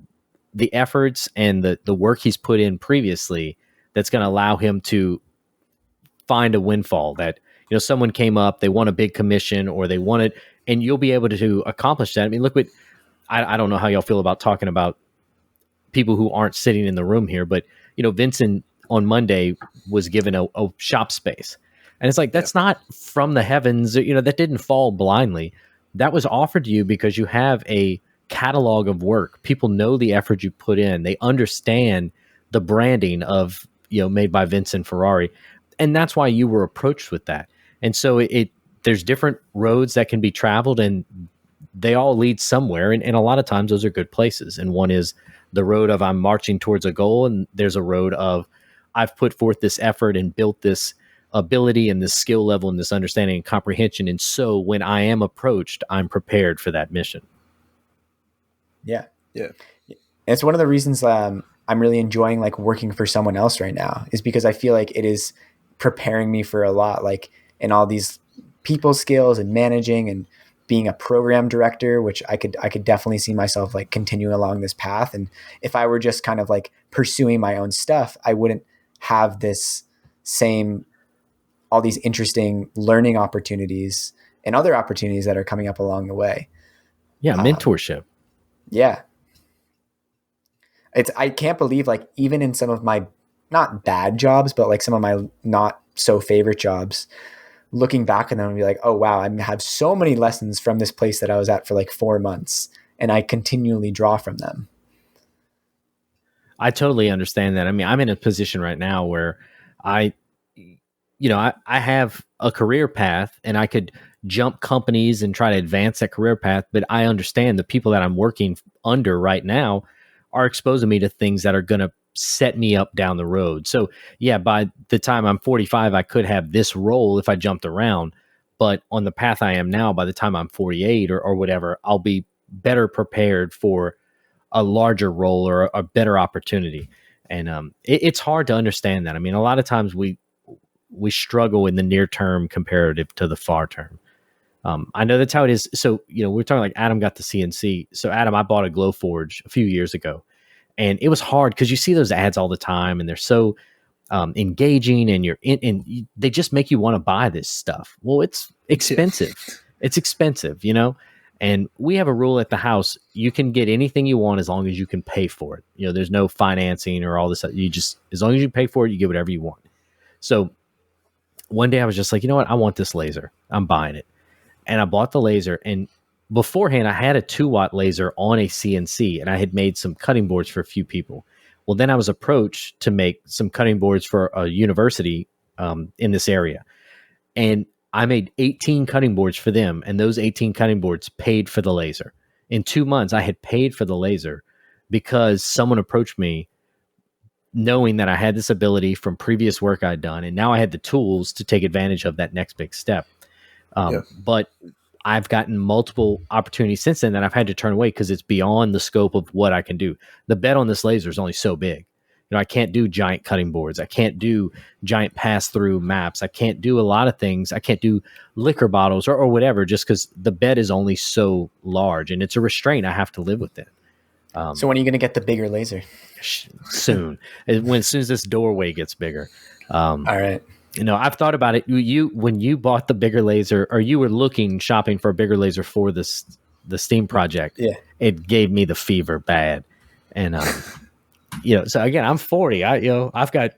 efforts and the work he's put in previously that's going to allow him to find a windfall. That, you know, someone came up, they want a big commission, or they wanted, and you'll be able to accomplish that. I mean, look what, I don't know how y'all feel about talking about people who aren't sitting in the room here, but, you know, Vincent on Monday was given a shop space, and it's like, that's not from the heavens, you know, that didn't fall blindly. That was offered to you because you have a catalog of work. People know the effort you put in. They understand the branding of, you know, made by Vincent Ferrari. And that's why you were approached with that. And so there's different roads that can be traveled, and they all lead somewhere. And a lot of times those are good places. And one is the road of I'm marching towards a goal. And there's a road of I've put forth this effort and built this ability and this skill level and this understanding and comprehension. And so when I am approached, I'm prepared for that mission. Yeah. Yeah. It's one of the reasons I'm really enjoying like working for someone else right now, is because I feel like it is preparing me for a lot, like in all these people skills and managing and being a program director, which I could definitely see myself like continuing along this path. And if I were just kind of like pursuing my own stuff, I wouldn't have this same, all these interesting learning opportunities and other opportunities that are coming up along the way. Yeah. Mentorship. Yeah. I can't believe like even in some of my not bad jobs, but like some of my not so favorite jobs, looking back at them and be like, oh wow, I have so many lessons from this place that I was at for like 4 months, and I continually draw from them. I totally understand that. I mean, I'm in a position right now where I have a career path and I could jump companies and try to advance that career path. But I understand the people that I'm working under right now are exposing me to things that are going to set me up down the road. So yeah, by the time I'm 45, I could have this role if I jumped around. But on the path I am now, by the time I'm 48 or whatever, I'll be better prepared for a larger role or a better opportunity. And it's hard to understand that. I mean, a lot of times we struggle in the near term comparative to the far term. I know that's how it is. So, we're talking like Adam got the CNC. So Adam, I bought a Glowforge a few years ago, and it was hard because you see those ads all the time and they're so engaging, and they just make you want to buy this stuff. Well, it's expensive. It's expensive, and we have a rule at the house. You can get anything you want as long as you can pay for it. There's no financing or all this. As long as you pay for it, you get whatever you want. So one day I was just like, you know what? I want this laser. I'm buying it. And I bought the laser, and beforehand I had a 2-watt laser on a CNC, and I had made some cutting boards for a few people. Well, then I was approached to make some cutting boards for a university in this area. And I made 18 cutting boards for them, and those 18 cutting boards paid for the laser. In 2 months, I had paid for the laser because someone approached me knowing that I had this ability from previous work I'd done, and now I had the tools to take advantage of that next big step. But I've gotten multiple opportunities since then that I've had to turn away because it's beyond the scope of what I can do. The bed on this laser is only so big. I can't do giant cutting boards. I can't do giant pass-through maps. I can't do a lot of things. I can't do liquor bottles or whatever, just because the bed is only so large, and it's a restraint. I have to live with it. So when are you going to get the bigger laser? Soon. As soon as this doorway gets bigger. All right. I've thought about it. When you bought the bigger laser, or you were shopping for a bigger laser for the Steam project, it gave me the fever bad. And, so again, I'm 40. I've got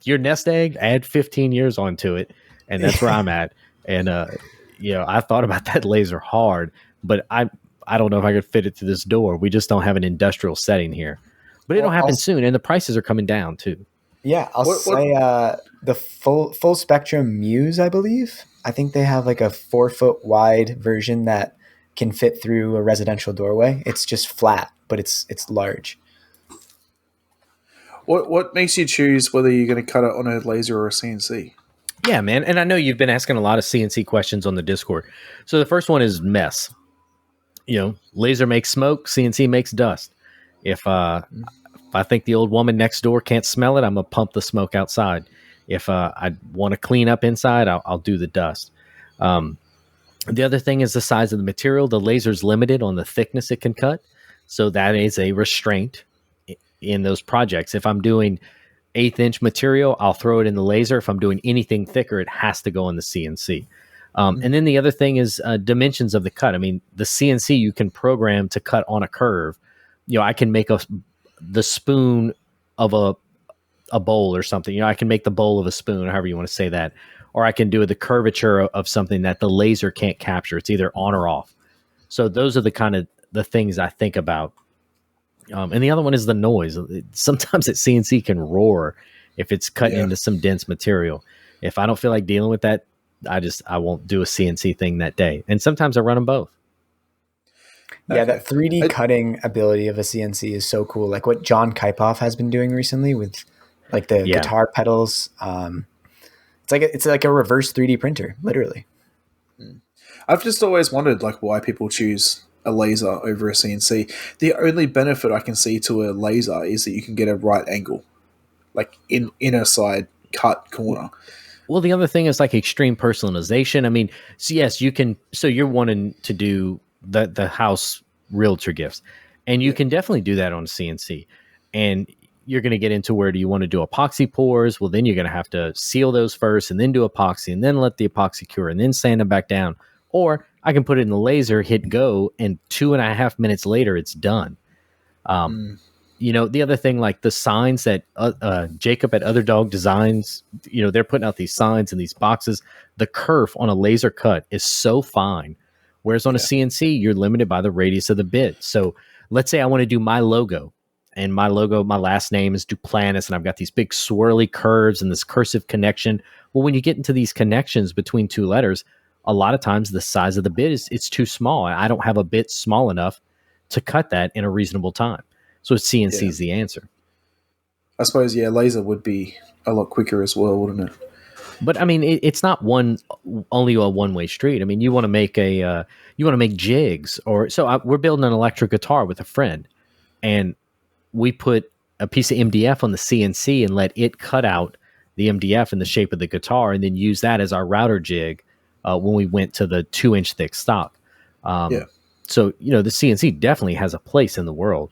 your nest egg, add 15 years onto it, and that's where I'm at. And, I thought about that laser hard, but I don't know if I could fit it to this door. We just don't have an industrial setting here. But it'll happen soon, and the prices are coming down too. Yeah, I'll say the full spectrum Muse, I believe. I think they have like a 4-foot wide version that can fit through a residential doorway. It's just flat, but it's large. What makes you choose whether you're going to cut it on a laser or a CNC? Yeah, man. And I know you've been asking a lot of CNC questions on the Discord. So the first one is mess. Laser makes smoke, CNC makes dust. If I think the old woman next door can't smell it, I'm going to pump the smoke outside. If I want to clean up inside, I'll do the dust. The other thing is the size of the material. The laser's limited on the thickness it can cut. So that is a restraint in those projects. If I'm doing 1/8-inch material, I'll throw it in the laser. If I'm doing anything thicker, it has to go in the CNC. And then the other thing is dimensions of the cut. I mean, the CNC you can program to cut on a curve. I can make the spoon of a bowl or something. I can make the bowl of a spoon, or however you want to say that. Or I can do the curvature of something that the laser can't capture. It's either on or off. So those are the kind of the things I think about. And the other one is the noise. Sometimes that CNC can roar if it's cut into some dense material. If I don't feel like dealing with that, I won't do a CNC thing that day. And sometimes I run them both. Yeah, Okay. that 3D cutting ability of a CNC is so cool. Like what John Kipoff has been doing recently with like the Yeah. guitar pedals. It's like a reverse 3D printer, literally. I've just always wondered like why people choose a laser over a CNC. The only benefit I can see to a laser is that you can get a right angle, like in inner side cut corner. Well, the other thing is like extreme personalization. I mean, so yes, you can. So you're wanting to do the house realtor gifts, and you can definitely do that on CNC. And you're going to get into where do you want to do epoxy pours? Well, then you're going to have to seal those first, and then do epoxy, and then let the epoxy cure, and then sand them back down. Or I can put it in the laser, hit go, and 2.5 minutes later, it's done. The other thing, like the signs that Jacob at Other Dog Designs, they're putting out these signs in these boxes. The kerf on a laser cut is so fine, whereas on a CNC, you're limited by the radius of the bit. So let's say I want to do my logo, and my last name is Duplantis, and I've got these big swirly curves and this cursive connection. Well, when you get into these connections between two letters, a lot of times the size of the bit it's too small. I don't have a bit small enough to cut that in a reasonable time. So CNC is the answer. I suppose, laser would be a lot quicker as well, wouldn't it? But I mean, it's not only a one-way street. I mean, you want to make jigs, we're building an electric guitar with a friend, and we put a piece of MDF on the CNC and let it cut out the MDF in the shape of the guitar, and then use that as our router jig when we went to the 2-inch thick stock. So the CNC definitely has a place in the world.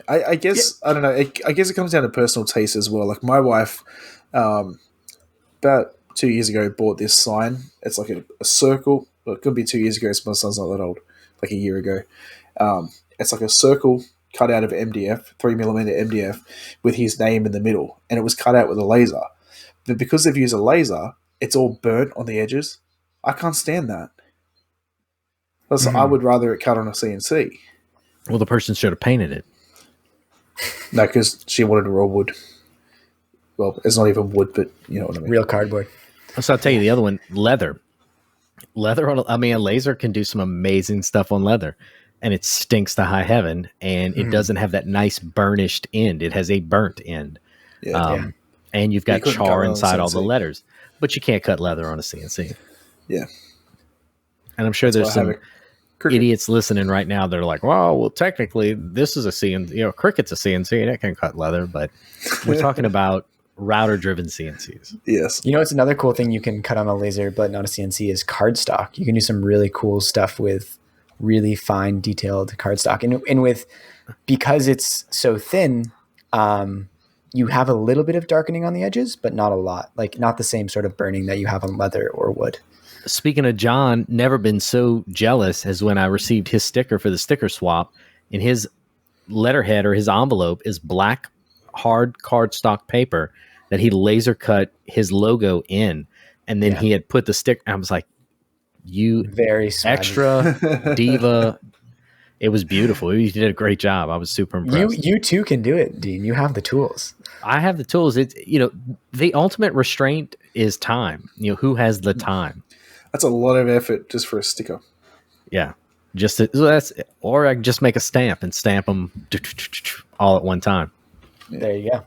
I guess I don't know. I guess it comes down to personal taste as well. Like my wife, about 2 years ago, bought this sign. It's like a circle. Well, it could be 2 years ago. So my son's not that old. Like a year ago. It's like a circle cut out of MDF, 3mm MDF, with his name in the middle, and it was cut out with a laser. But because they've used a laser, it's all burnt on the edges. I can't stand that. I would rather it cut on a CNC. Well, the person should have painted it. No, because she wanted raw wood. Well, it's not even wood, but you know what I mean. Real cardboard. So I'll tell you the other one, leather. A laser can do some amazing stuff on leather, and it stinks to high heaven, and it doesn't have that nice burnished end. It has a burnt end. And you've got char inside all the letters, but you can't cut leather on a CNC. Yeah. And I'm sure there's some idiots listening right now that are like, well, technically this is a CNC, Cricut's a CNC and it can cut leather, but we're talking about router driven CNCs. Yes. It's another cool thing you can cut on a laser, but not a CNC is cardstock. You can do some really cool stuff with really fine detailed cardstock. And because it's so thin, you have a little bit of darkening on the edges, but not a lot, like not the same sort of burning that you have on leather or wood. Speaking of John, never been so jealous as when I received his sticker for the sticker swap, and his letterhead or his envelope is black hard cardstock paper that he laser cut his logo in, and then he had put the sticker. I was like, "You very swaggy. Extra diva." It was beautiful. You did a great job. I was super impressed. You too can do it, Dean. You have the tools. I have the tools. It's the ultimate restraint is time. Who has the time? That's a lot of effort just for a sticker. Yeah. Or I can just make a stamp and stamp them all at one time. Yeah. There you go.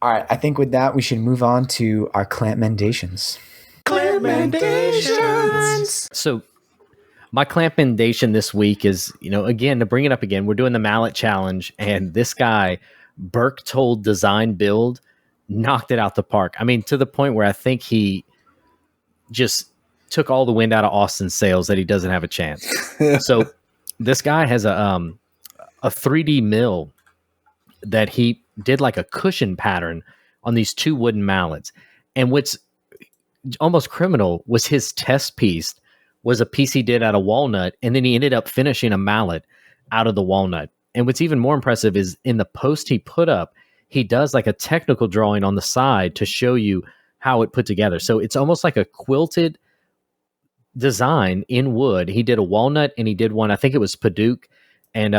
All right. I think with that, we should move on to our Clampmendations. Clampmendations. So my Clampmendation this week is, again, to bring it up again, we're doing the Mallet Challenge, and this guy, Berchtold Design Build, knocked it out the park. I mean, to the point where I think he just took all the wind out of Austin's sails that he doesn't have a chance. So this guy has a 3D mill that he did like a cushion pattern on these two wooden mallets. And what's almost criminal was his test piece was a piece he did out of walnut, and then he ended up finishing a mallet out of the walnut. And what's even more impressive is in the post he put up, he does like a technical drawing on the side to show you how it put together. So it's almost like a quilted design in wood. He did a walnut, and he did one, I think it was Paduke and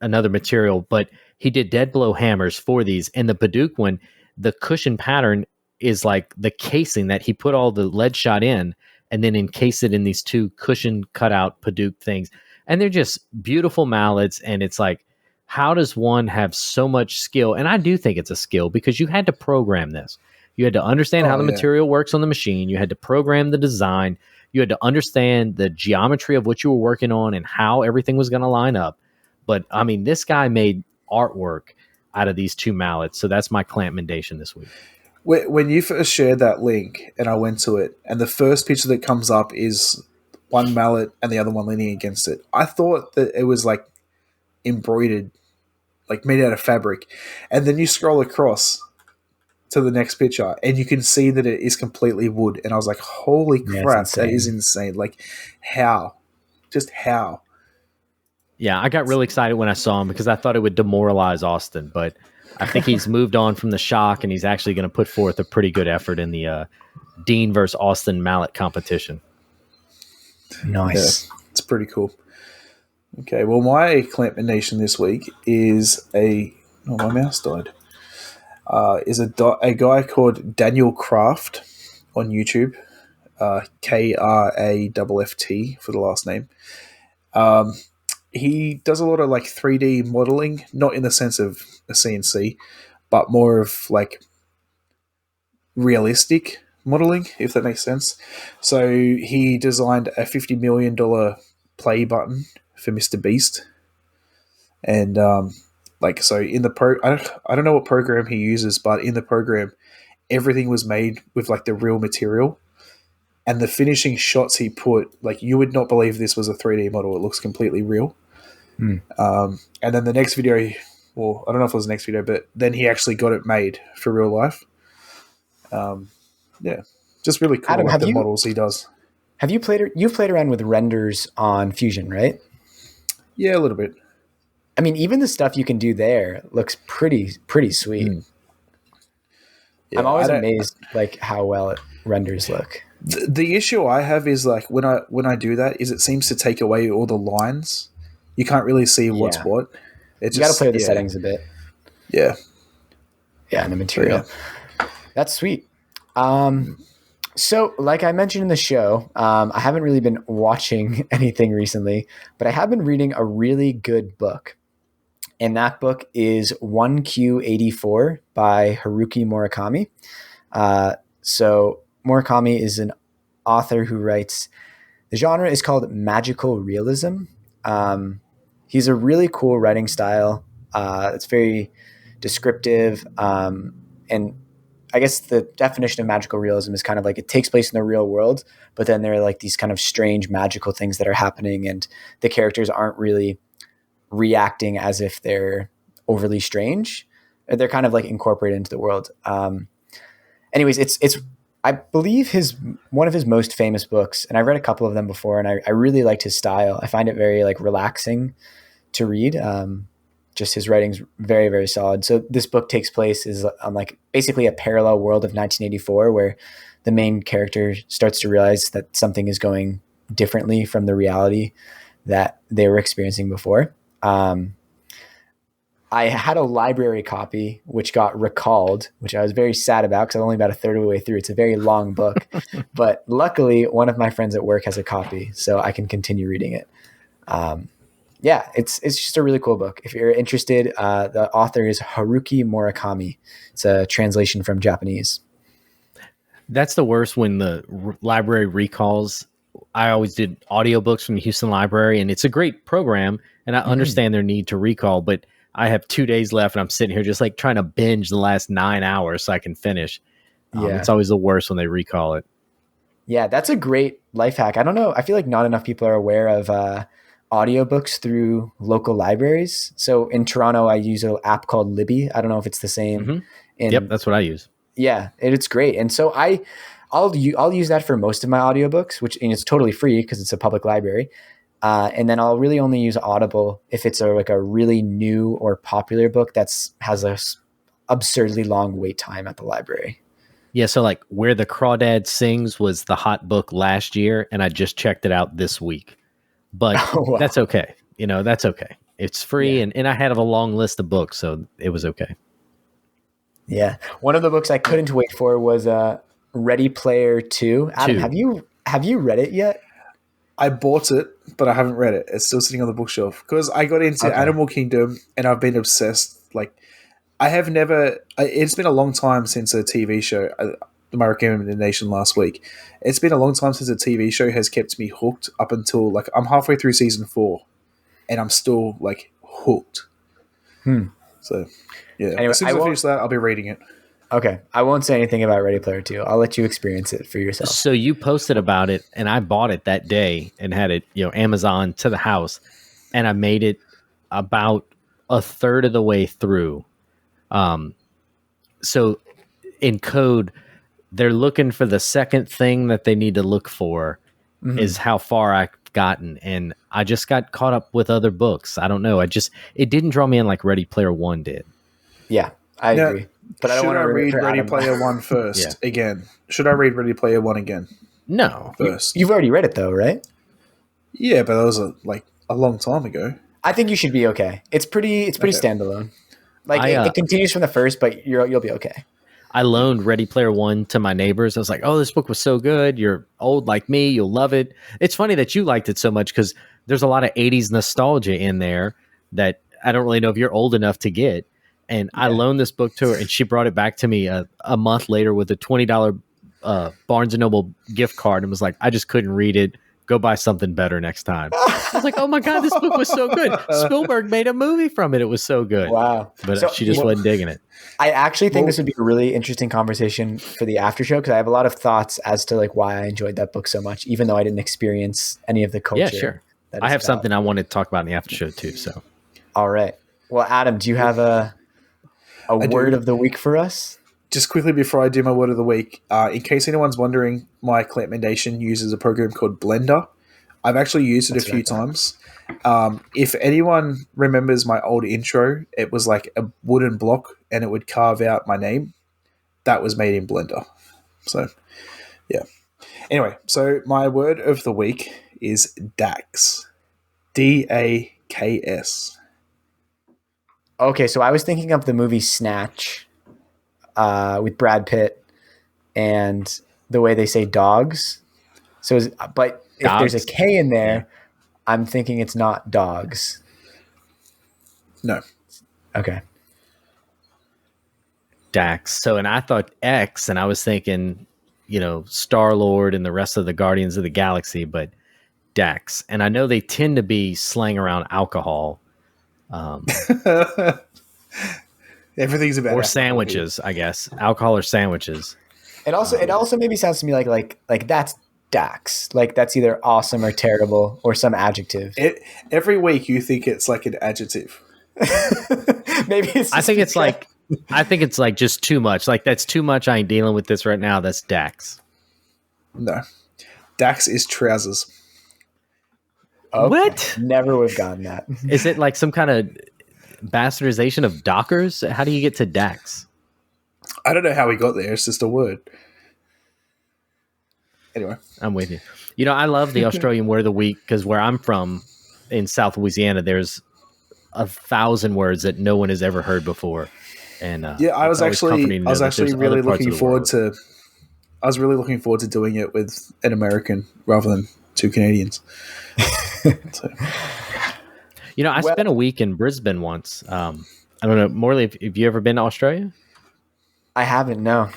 another material, but he did dead blow hammers for these. And the Paduke one, the cushion pattern is like the casing that he put all the lead shot in, and then encase it in these two cushion cutout Paduke things. And they're just beautiful mallets. And it's like, how does one have so much skill? And I do think it's a skill because you had to program this. You had to understand how the material works on the machine. You had to program the design. You had to understand the geometry of what you were working on and how everything was going to line up. But I mean, this guy made artwork out of these two mallets. So that's my Clampmendation this week. When you first shared that link and I went to it, and the first picture that comes up is one mallet and the other one leaning against it, I thought that it was like embroidered, like made out of fabric. And then you scroll across to the next picture and you can see that it is completely wood. And I was like, holy crap, that is insane. Like, how? Just how? Yeah, I got really excited when I saw him because I thought it would demoralize Austin, but I think he's moved on from the shock and he's actually going to put forth a pretty good effort in the Dean versus Austin mallet competition. Nice. Yeah, it's pretty cool. Okay, well, my Clampmendation this week is my mouse died. Is a guy called Daniel Kraft on YouTube, Kraft for the last name. He does a lot of like 3D modeling, not in the sense of a CNC, but more of like realistic modeling, if that makes sense. So he designed a $50 million play button for Mr. Beast. And so in the I don't know what program he uses, but in the program, everything was made with like the real material. And the finishing shots he put, like you would not believe this was a 3D model. It looks completely real. And then the next video, well, I don't know if it was the next video, but then he actually got it made for real life. Yeah, just really cool. Adam, like the models he does. You've played around with renders on Fusion, right? Yeah, a little bit. I mean, even the stuff you can do there looks pretty sweet. Yeah, I'm always amazed like how well it renders look. The issue I have is like when I do that is it seems to take away all the lines. You can't really see what's what. You got to play with the settings a bit. Yeah. Yeah, and the material. Yeah. That's sweet. So, like I mentioned in the show, I haven't really been watching anything recently, but I have been reading a really good book. And that book is 1Q84 by Haruki Murakami. So Murakami is an author who writes, the genre is called magical realism. He's a really cool writing style. It's very descriptive. And I guess the definition of magical realism is kind of like it takes place in the real world, but then there are like these kind of strange magical things that are happening and the characters aren't really reacting as if they're overly strange. They're kind of like incorporated into the world. Anyways, it's I believe one of his most famous books, and I've read a couple of them before, and I really liked his style. I find it very like relaxing to read. Just his writing's very, very solid. So this book takes place is on like basically a parallel world of 1984 where the main character starts to realize that something is going differently from the reality that they were experiencing before. I had a library copy, which got recalled, which I was very sad about because I'm only about a third of the way through. It's a very long book, but luckily one of my friends at work has a copy, so I can continue reading it. Yeah, it's just a really cool book. If you're interested, the author is Haruki Murakami. It's a translation from Japanese. That's the worst when the library recalls. I always did audiobooks from the Houston Library, and it's a great program, and I understand their need to recall, but I have 2 days left, and I'm sitting here just like trying to binge the last 9 hours so I can finish. It's always the worst when they recall it. Yeah, that's a great life hack. I don't know. I feel like not enough people are aware of audiobooks through local libraries. So in Toronto, I use an app called Libby. I don't know if it's the same. Yep, that's what I use. Yeah, it's great. And so I'll use that for most of my audiobooks, and it's totally free because it's a public library. And then I'll really only use Audible if it's a really new or popular book has a absurdly long wait time at the library. Yeah, so like Where the Crawdad Sings was the hot book last year, and I just checked it out this week. But That's okay. That's okay. It's free, and I had a long list of books, so it was okay. Yeah. One of the books I couldn't wait for was Ready Player 2. Adam, Have you read it yet? I bought it, but I haven't read it. It's still sitting on the bookshelf because I got into Okay. Animal Kingdom and I've been obsessed. Like, I have never. It's been a long time since a TV show. My recommendation last week. It's been a long time since a TV show has kept me hooked up until like I'm halfway through season 4, and I'm still like hooked. So, yeah. Anyway, As soon as I finish that, I'll be reading it. Okay. I won't say anything about Ready Player 2. I'll let you experience it for yourself. So you posted about it, and I bought it that day and had it, Amazon to the house, and I made it about a third of the way through. So in code, they're looking for the second thing that they need to look for is how far I've gotten. And I just got caught up with other books. I don't know. It didn't draw me in like Ready Player One did. Yeah, I agree. But I don't want to read Ready Player One first again. Should I read Ready Player One again? No. First. You've already read it though, right? Yeah, but that was a long time ago. I think you should be okay. It's pretty standalone. Like it continues from the first, but you'll be okay. I loaned Ready Player One to my neighbors. I was like, "Oh, this book was so good. You're old like me. You'll love it." It's funny that you liked it so much because there's a lot of 80s nostalgia in there that I don't really know if you're old enough to get. And I loaned this book to her, and she brought it back to me a month later with a $20 Barnes & Noble gift card and was like, "I just couldn't read it. Go buy something better next time." I was like, "Oh my God, this book was so good. Spielberg made a movie from it. It was so good." Wow. But she just wasn't digging it. I actually think this would be a really interesting conversation for the after show because I have a lot of thoughts as to like why I enjoyed that book so much, even though I didn't experience any of the culture. Yeah, sure. I have something I wanted to talk about in the after show too. So, all right. Well, Adam, do you have a word of the week for us? Just quickly before I do my word of the week, in case anyone's wondering, my Clampmendation uses a program called Blender. I've actually used it a few times. If anyone remembers my old intro, it was like a wooden block and it would carve out my name. That was made in Blender. So, yeah. Anyway, so my word of the week is DAX. DAKS. Okay, so I was thinking of the movie Snatch with Brad Pitt and the way they say dogs. So, but if Dogs? there's a K in there, I'm thinking it's not dogs. No. Okay. Dax. So, and I thought X, and I was thinking, Star-Lord and the rest of the Guardians of the Galaxy, but Dax. And I know they tend to be slang around alcohol. Everything's about or sandwiches, I guess. Alcohol or sandwiches. It also maybe sounds to me like that's Dax. Like that's either awesome or terrible or some adjective. Every week you think it's like an adjective. Maybe it's I think it's like just too much. Like that's too much. I ain't dealing with this right now. That's Dax. No. Dax is trousers. Okay. What? Never would have gotten that. Is it like some kind of bastardization of Dockers? How do you get to Dax? I don't know how we got there. It's just a word. Anyway. I'm with you. I love the Australian word of the week because where I'm from in South Louisiana, there's 1,000 words that no one has ever heard before. And I was really looking forward to doing it with an American rather than two Canadians. So. I spent a week in Brisbane once. I don't know, Morley, have you ever been to Australia? I haven't, no.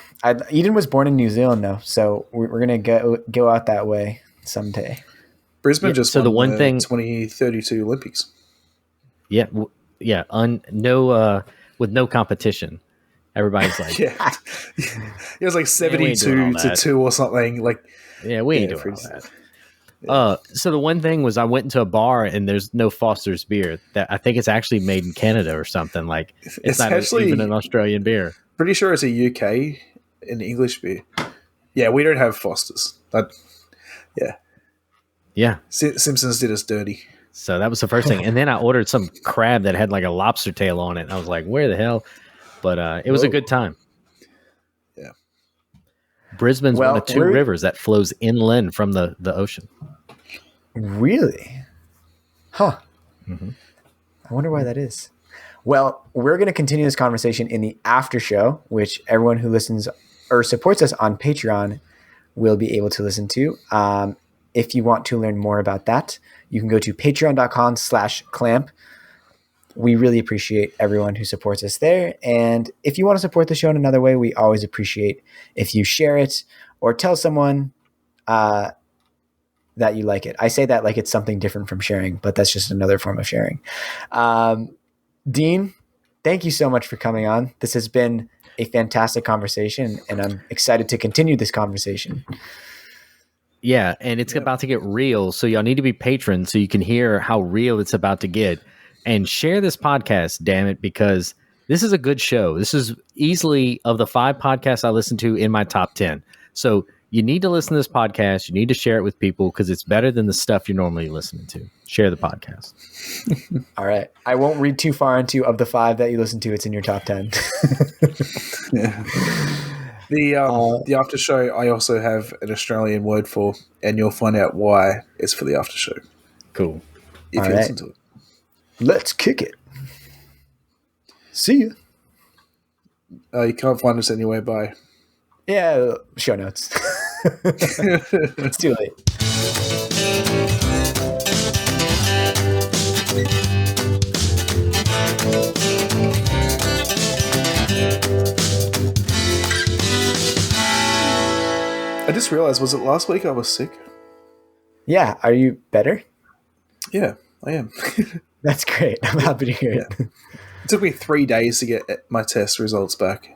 Eden was born in New Zealand, though, so we're going to go out that way someday. Brisbane just won the one thing 2032 Olympics. Yeah, with no competition. Everybody's like, yeah, it was like 72 to 2 or something. Like, yeah, we ain't doing all that. Yeah. So the one thing was I went into a bar and there's no Foster's beer. That I think it's actually made in Canada or something. Like it's not actually even an Australian beer. Pretty sure it's a UK and English beer. Yeah, we don't have Foster's. Yeah. Simpsons did us dirty. So that was the first thing. And then I ordered some crab that had like a lobster tail on it. And I was like, where the hell? But it was a good time. Yeah. Brisbane's one of 2 rivers that flows inland from the ocean. Really? Huh. Mm-hmm. I wonder why that is. Well, we're going to continue this conversation in the after show, which everyone who listens or supports us on Patreon will be able to listen to. If you want to learn more about that, you can go to patreon.com/clamp. We really appreciate everyone who supports us there. And if you want to support the show in another way, we always appreciate if you share it or tell someone that you like it. I say that like it's something different from sharing, but that's just another form of sharing. Dean, thank you so much for coming on. This has been a fantastic conversation, and I'm excited to continue this conversation. Yeah, and it's about to get real, so y'all need to be patrons so you can hear how real it's about to get. And share this podcast, damn it, because this is a good show. This is easily, of the 5 podcasts I listen to, in my top 10. So you need to listen to this podcast. You need to share it with people because it's better than the stuff you're normally listening to. Share the podcast. All right. I won't read too far into of the 5 that you listen to. It's in your top 10. Yeah. The after show, I also have an Australian word for, and you'll find out why it's for the after show. Cool. If you listen to it. Let's kick it. See ya. You can't find us anywhere by. Yeah, show notes. It's too late. I just realized, was it last week I was sick? Yeah. Are you better? Yeah, I am. That's great. I'm happy to hear it. It took me 3 days to get my test results back.